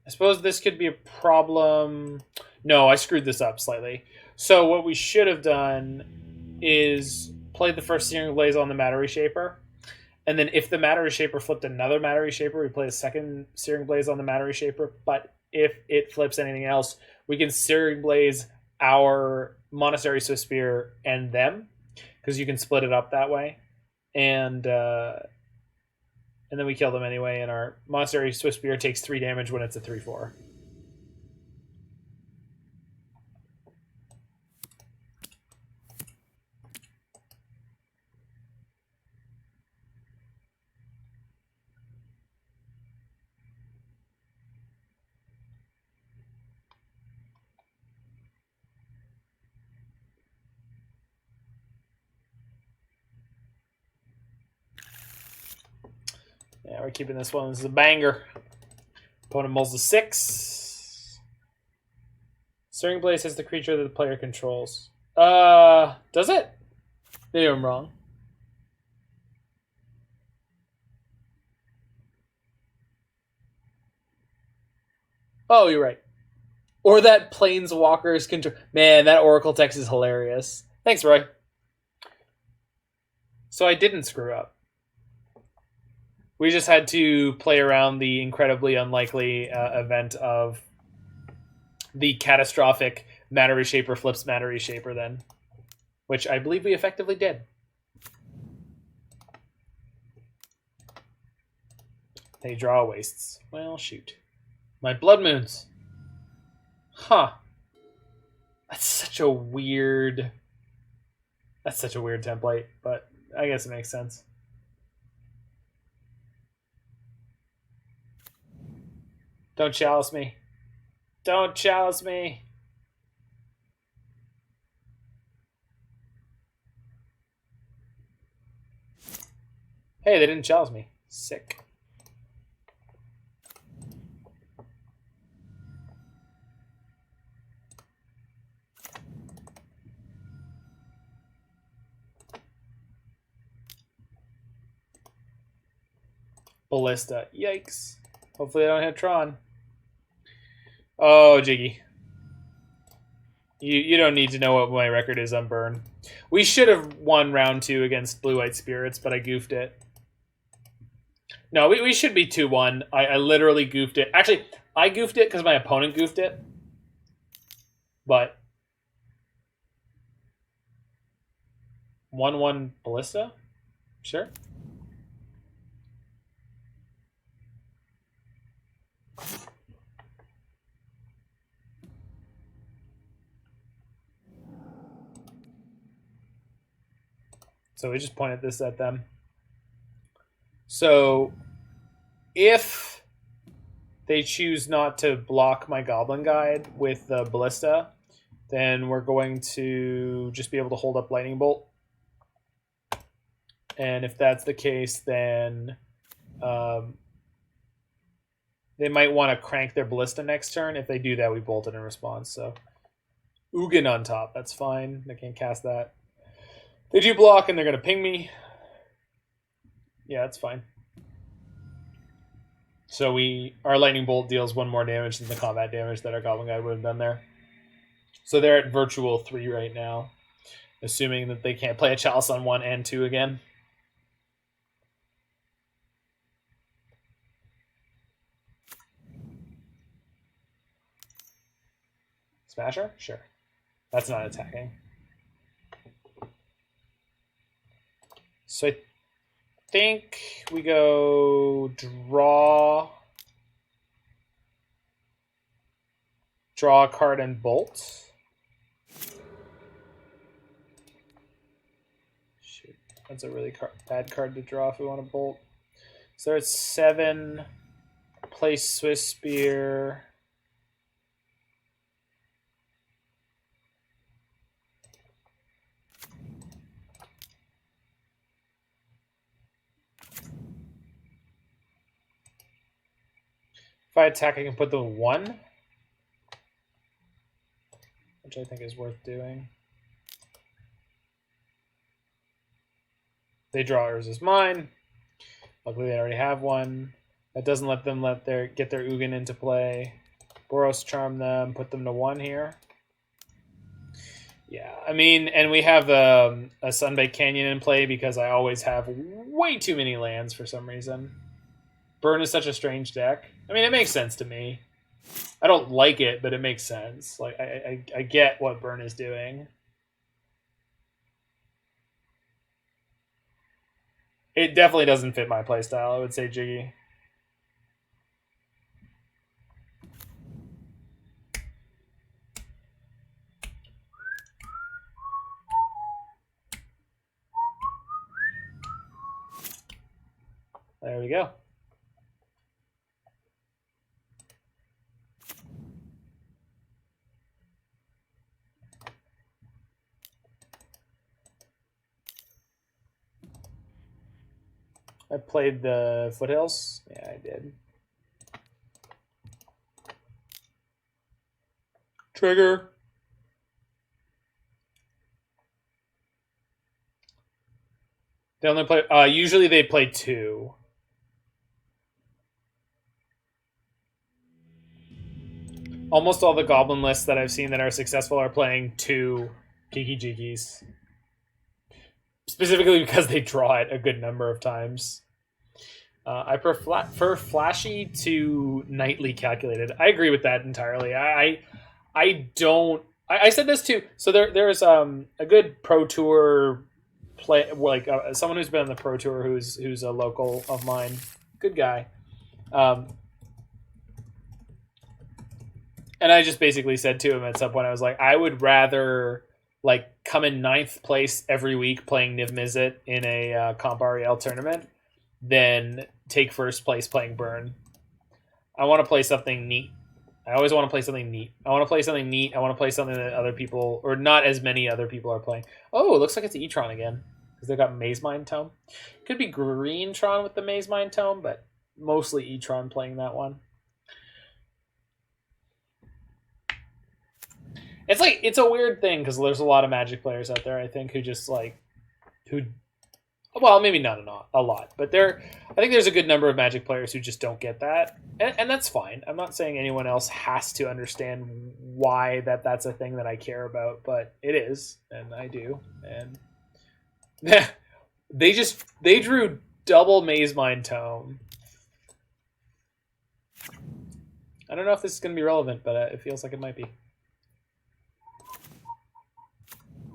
I suppose this could be a problem. No, I screwed this up slightly. So what we should have done is played the first Searing Blaze on the Matter Reshaper. And then if the Matter Reshaper flipped another Matter Reshaper, we play a second Searing Blaze on the Matter Reshaper. But if it flips anything else, we can Searing Blaze our Monastery Swiftspear and them, because you can split it up that way. And then we kill them anyway, and our Monastery Swiftspear takes 3 damage when it's a 3/4. Yeah, we're keeping this one. This is a banger. Opponent mulls a 6. Searing Blaze is the creature that the player controls. Does it? Maybe I'm wrong. Oh, you're right. Or that Planeswalker's control. Man, that Oracle text is hilarious. Thanks, Roy. So I didn't screw up. We just had to play around the incredibly unlikely event of the catastrophic Matter Reshaper flips Matter Reshaper then. Which I believe we effectively did. They draw wastes. Well, shoot. My Blood Moons. Huh. That's such a weird template, but I guess it makes sense. Don't chalice me. Don't chalice me. Hey, they didn't chalice me. Sick. Ballista. Yikes. Hopefully I don't hit Tron. Oh, Jiggy. You don't need to know what my record is on burn. We should have won round 2 against Blue-White Spirits, but I goofed it. No, we should be 2-1. I literally goofed it. Actually, I goofed it because my opponent goofed it. But 1-1 Ballista? Sure. So we just pointed this at them. So if they choose not to block my Goblin Guide with the Ballista, then we're going to just be able to hold up Lightning Bolt. And if that's the case, then they might want to crank their Ballista next turn. If they do that, we bolt it in response. So Ugin on top, that's fine. They can't cast that. They do block, and they're going to ping me. Yeah, that's fine. So our Lightning Bolt deals 1 more damage than the combat damage that our Goblin guy would have done there. So they're at virtual 3 right now, assuming that they can't play a Chalice on 1 and 2 again. Smasher? Sure. That's not attacking. So I think we go draw a card and bolt. Shoot, that's a really bad card to draw if we want to bolt. So it's 7, play Swiftspear. If I attack, I can put them 1, which I think is worth doing. They draw Yours Is Mine. Luckily, they already have one. That doesn't let them get their Ugin into play. Boros Charm them, put them to 1 here. Yeah, I mean, and we have a Sunbaked Canyon in play because I always have way too many lands for some reason. Burn is such a strange deck. I mean, it makes sense to me. I don't like it, but it makes sense. Like I get what Burn is doing. It definitely doesn't fit my playstyle, I would say, Jiggy. There we go. I played the Foothills. Yeah, I did. Trigger. They only play. Usually they play 2. Almost all the Goblin lists that I've seen that are successful are playing 2 Kiki Jiggies. Specifically because they draw it a good number of times. I prefer flashy to nightly calculated. I agree with that entirely. I said this too. So there's a good Pro Tour play, like someone who's been on the Pro Tour who's a local of mine. Good guy. And I just basically said to him at some point, I was like, I would rather come in 9th place every week playing Niv Mizzet in a Comp REL tournament than take 1st place playing Burn. I want to play something neat. I always want to play something neat. I want to play something neat. I want to play something that other people, or not as many other people, are playing. Oh, it looks like it's E-Tron again, because they've got Maze Mind Tome. Could be Green Tron with the Maze Mind Tome, but mostly E-Tron playing that one. It's a weird thing because there's a lot of Magic players out there, I think, who just well, maybe not a lot, but I think there's a good number of Magic players who just don't get that, and that's fine. I'm not saying anyone else has to understand why that's a thing that I care about, but it is, and I do, and they drew double Maze Mind Tome. I don't know if this is going to be relevant, but it feels like it might be.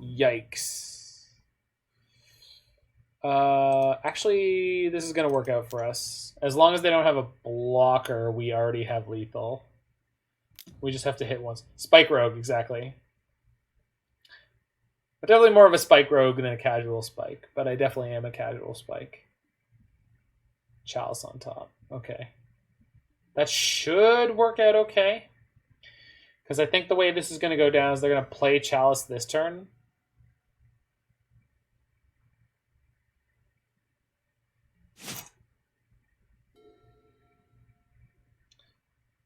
Yikes. Actually, this is going to work out for us. As long as they don't have a blocker, we already have lethal. We just have to hit once. Spike Rogue, exactly. I'm definitely more of a Spike Rogue than a casual Spike, but I definitely am a casual Spike. Chalice on top. Okay. That should work out okay. Because I think the way this is going to go down is they're going to play Chalice this turn.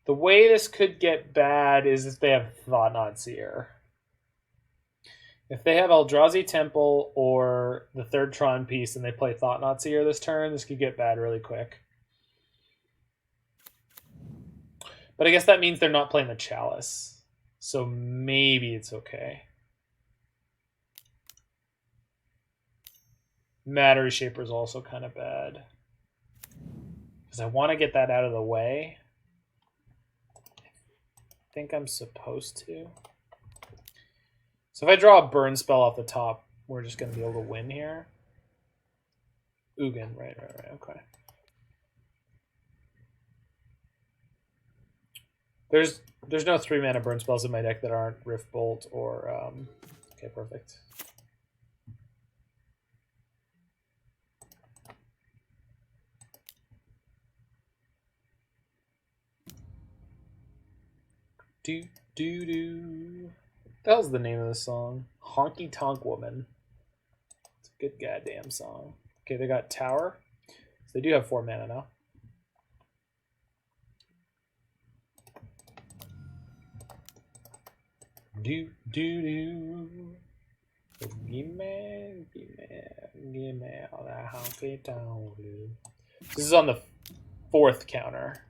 The way this could get bad is if they have Thought-Knot Seer. If they have Eldrazi Temple or the third Tron piece and they play Thought-Knot Seer this turn, this could get bad really quick. But I guess that means they're not playing the Chalice. So maybe it's okay. Matter Shaper is also kind of bad. Because I want to get that out of the way. I think I'm supposed to. So if I draw a burn spell off the top, we're just going to be able to win here. Ugin, right, okay. There's no 3-mana burn spells in my deck that aren't Rift Bolt or... okay, perfect. Do. What the hell's the name of the song? Honky Tonk Woman. It's a good goddamn song. Okay, they got Tower. So they do have 4 mana now. Do. Give me all that honky tonk. This is on the 4th counter.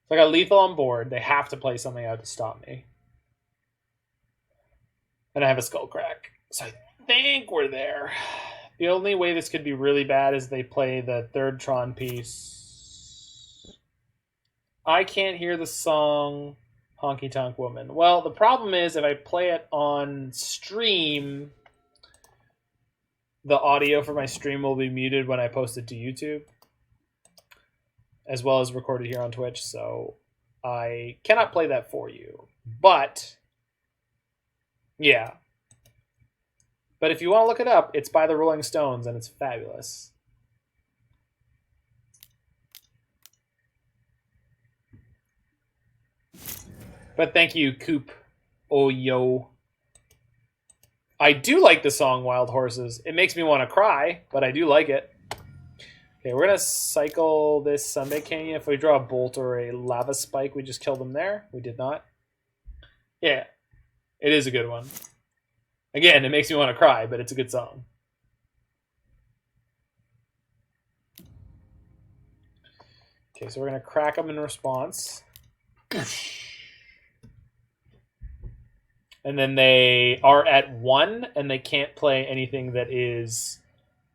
So I got lethal on board. They have to play something out to stop me. And I have a Skullcrack. So I think we're there. The only way this could be really bad is they play the third Tron piece. I can't hear the song Honky Tonk Woman. Well, the problem is if I play it on stream, the audio for my stream will be muted when I post it to YouTube, as well as recorded here on Twitch, so I cannot play that for you. But, yeah. But if you want to look it up, it's by the Rolling Stones, and it's fabulous. But thank you, Coop. Oh, yo. I do like the song Wild Horses. It makes me want to cry, but I do like it. Okay, we're going to cycle this Sunbaked Canyon. If we draw a Bolt or a Lava Spike, we just kill them there. We did not. Yeah, it is a good one. Again, it makes me want to cry, but it's a good song. Okay, so we're going to crack them in response. And then they are at 1, and they can't play anything that is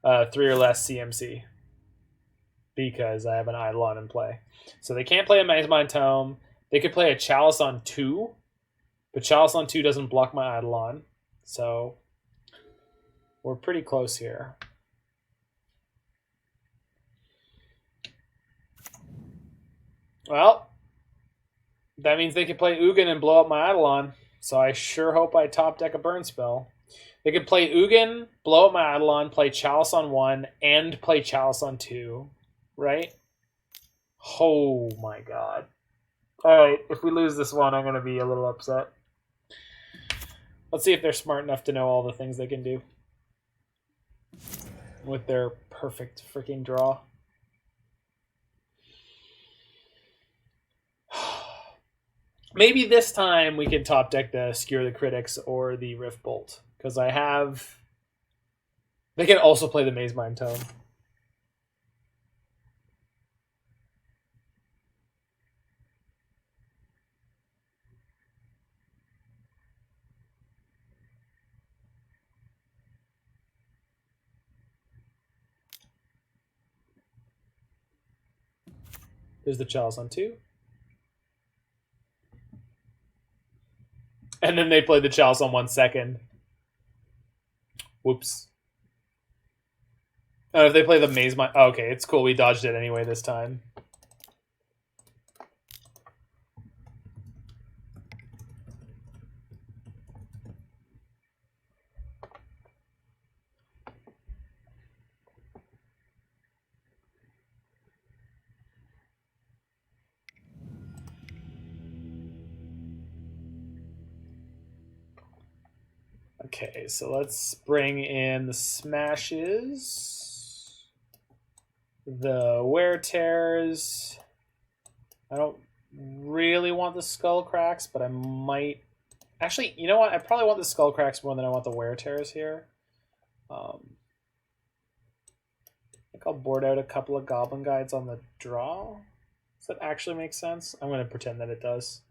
3 or less CMC. Because I have an Eidolon in play. So they can't play a Mazemind Tome. They could play a Chalice on 2, but Chalice on 2 doesn't block my Eidolon. So we're pretty close here. Well, that means they can play Ugin and blow up my Eidolon. So I sure hope I top deck a burn spell. They could play Ugin, blow up my Eidolon, play Chalice on 1, and play Chalice on 2. Right? Oh my god. Alright, if we lose this one, I'm going to be a little upset. Let's see if they're smart enough to know all the things they can do with their perfect freaking draw. Maybe this time we can top deck the Skewer the Critics or the Rift Bolt. Because I have... They can also play the Mazemind Tome. There's the Chalice on 2. And then they play the Chalice on 1 second. Whoops. Oh, if they play the Mazemind... Oh, okay, it's cool. We dodged it anyway this time. Okay, so let's bring in the Smashes, the Wear Tears. I don't really want the Skullcracks, but I might... Actually, you know what? I probably want the Skullcracks more than I want the Wear Tears here. I think I'll board out a couple of Goblin Guides on the draw. Does that actually make sense? I'm going to pretend that it does.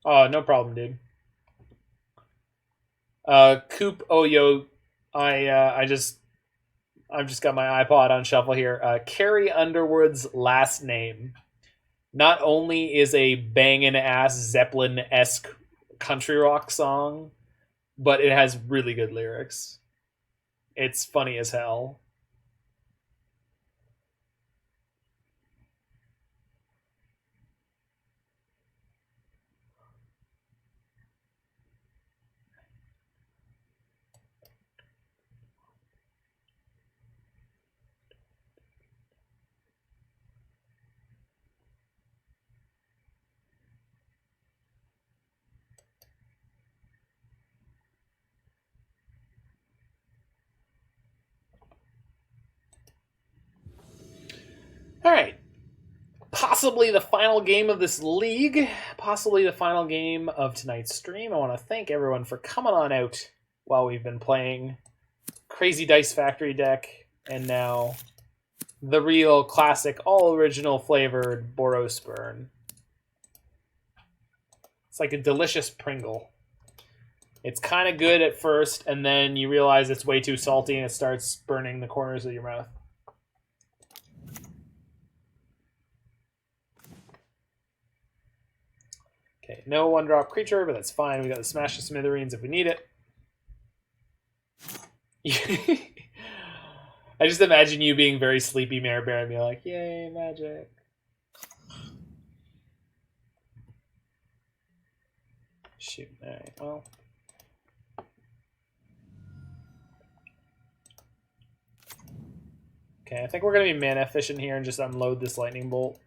Oh, no problem, dude. Coop, oh yo, I've just got my iPod on shuffle here. Carrie Underwood's last name not only is a bangin' ass Zeppelin-esque country rock song, but it has really good lyrics. It's funny as hell. All right. Possibly the final game of this league. Possibly the final game of tonight's stream. I want to thank everyone for coming on out while we've been playing Crazy Dice Factory deck, and now the real classic, all original flavored Boros Burn. It's like a delicious Pringle. It's kind of good at first, and then you realize it's way too salty and it starts burning the corners of your mouth. Okay, no one-drop creature, but that's fine. We got the Smash of Smithereens if we need it. I just imagine you being very sleepy, Mare Bear, and be like, yay, magic. Shoot, alright, well. Okay, I think we're going to be mana efficient here and just unload this lightning bolt.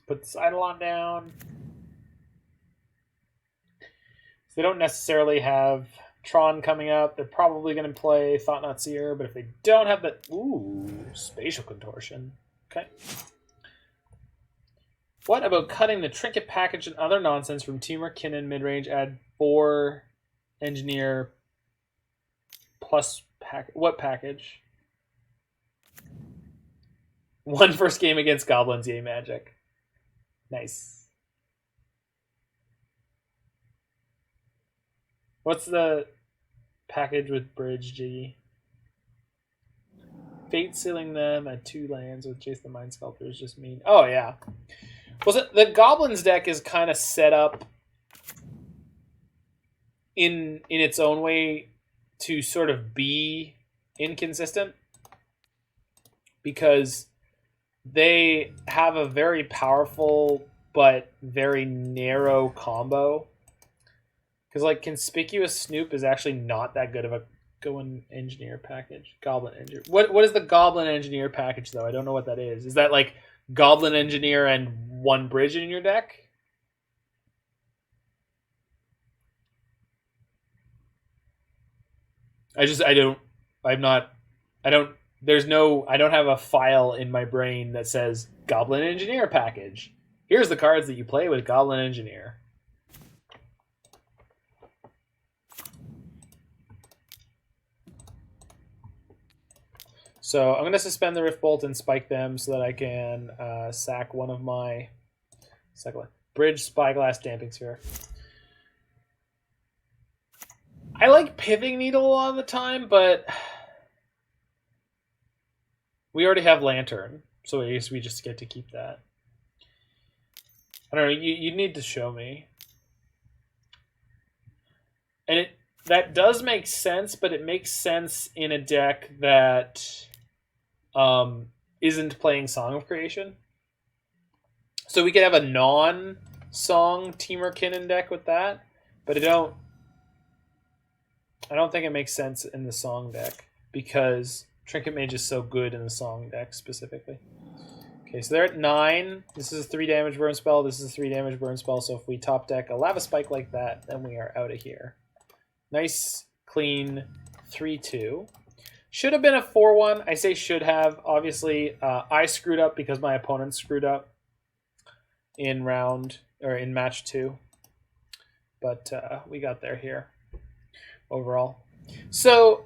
Put this Eidolon down. So they don't necessarily have Tron coming up. They're probably going to play Thought-Knot Seer, but if they don't have the... Ooh, Spatial Contortion. Okay. What about cutting the Trinket package and other nonsense from Team Kinnan midrange? Add 4 Engineer plus... What package? 1 first game against Goblins, yay magic. Nice. What's the package with Bridge, Jiggy? Fate sealing them at 2 lands with Chase the Mind Sculptor is just mean. Oh, yeah. Well, the Goblins deck is kind of set up in its own way to sort of be inconsistent, because they have a very powerful but very narrow combo. Because, like, Conspicuous Snoop is actually not that good of a going engineer package. Goblin Engineer. What is the Goblin Engineer package, though? I don't know what that is. Is that, like, Goblin Engineer and 1 bridge in your deck? I don't have a file in my brain that says Goblin Engineer package. Here's the cards that you play with Goblin Engineer. So I'm going to suspend the Rift Bolt and spike them so that I can sack one of my Bridge, Spyglass, Damping Sphere. I like Pithing Needle a lot of the time, but we already have Lantern, so I guess we just get to keep that. I don't know, you need to show me. And that does make sense, but it makes sense in a deck that isn't playing Song of Creation. So we could have a non-Song Team Kinnan deck with that, but I don't I don't think it makes sense in the Song deck because Trinket Mage is so good in the Song deck specifically. Okay, so they're at 9. This is a 3 damage burn spell. This is a 3 damage burn spell. So if we top deck a Lava Spike like that, then we are out of here. Nice, clean 3-2. Should have been a 4-1. I say should have. Obviously, I screwed up because my opponent screwed up in match 2. But we got there here overall. So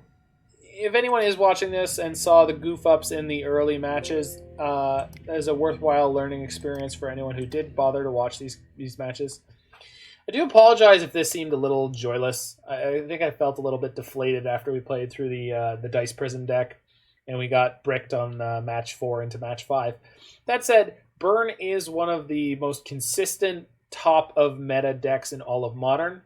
if anyone is watching this and saw the goof ups in the early matches, that is a worthwhile learning experience for anyone who did bother to watch these matches. I do apologize if this seemed a little joyless. I think I felt a little bit deflated after we played through the Dice Prison deck and we got bricked on match 4 into match 5. That said, Burn is one of the most consistent top of meta decks in all of Modern.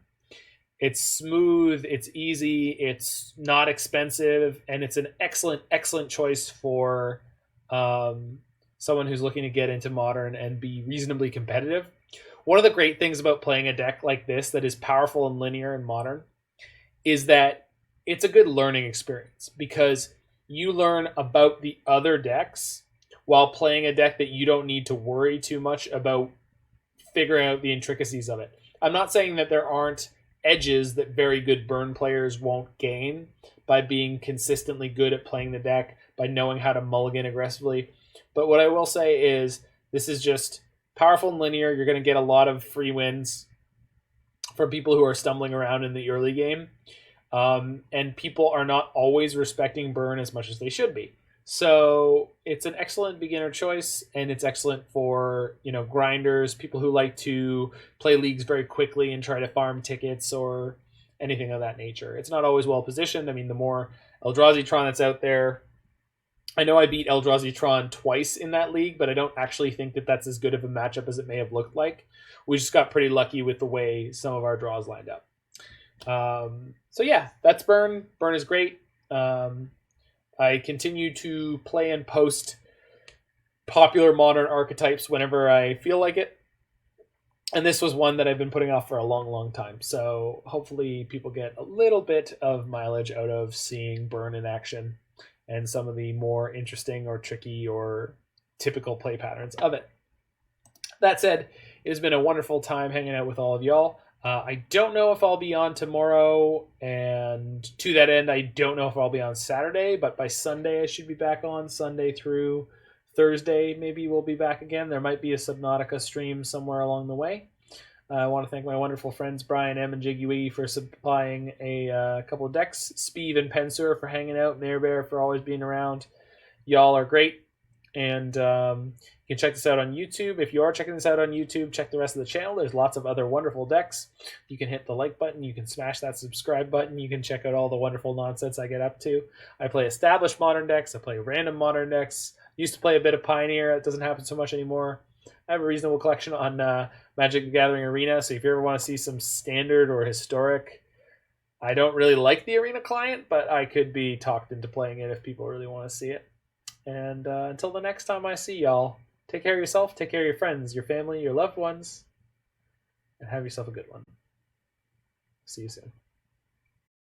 It's smooth, it's easy, it's not expensive, and it's an excellent choice for someone who's looking to get into Modern and be reasonably competitive. One of the great things about playing a deck like this that is powerful and linear in Modern is that it's a good learning experience because you learn about the other decks while playing a deck that you don't need to worry too much about figuring out the intricacies of it. I'm not saying that there aren't edges that very good Burn players won't gain by being consistently good at playing the deck, by knowing how to mulligan aggressively. But what I will say is this is just powerful and linear. You're going to get a lot of free wins from people who are stumbling around in the early game. And people are not always respecting Burn as much as they should be. So it's an excellent beginner choice, and it's excellent for, grinders, people who like to play leagues very quickly and try to farm tickets or anything of that nature. It's not always well positioned. I mean, the more Eldrazi Tron that's out there, I know I beat Eldrazi Tron twice in that league, but I don't actually think that that's as good of a matchup as it may have looked like. We just got pretty lucky with the way some of our draws lined up. So yeah, that's Burn. Burn is great. I continue to play and post popular Modern archetypes whenever I feel like it. And this was one that I've been putting off for a long time. So hopefully people get a little bit of mileage out of seeing Burn in action and some of the more interesting or tricky or typical play patterns of it. That said, it has been a wonderful time hanging out with all of y'all. I don't know if I'll be on tomorrow, and to that end, I don't know if I'll be on Saturday, but by Sunday I should be back on. Sunday through Thursday, maybe we'll be back again. There might be a Subnautica stream somewhere along the way. I want to thank my wonderful friends Brian M. and Jiggy Wee for supplying a couple of decks, Speeve and Pensor for hanging out, Mayor Bear for always being around. Y'all are great. And you can check this out on YouTube. If you are checking this out on YouTube, check the rest of the channel. There's lots of other wonderful decks. You can hit the like button. You can smash that subscribe button. You can check out all the wonderful nonsense I get up to. I play established Modern decks. I play random Modern decks. Used to play a bit of Pioneer. It doesn't happen so much anymore. I have a reasonable collection on Magic the Gathering Arena. So if you ever want to see some standard or historic, I don't really like the Arena client, but I could be talked into playing it if people really want to see it. And until the next time I see y'all, take care of yourself, take care of your friends, your family, your loved ones, and have yourself a good one. See you soon.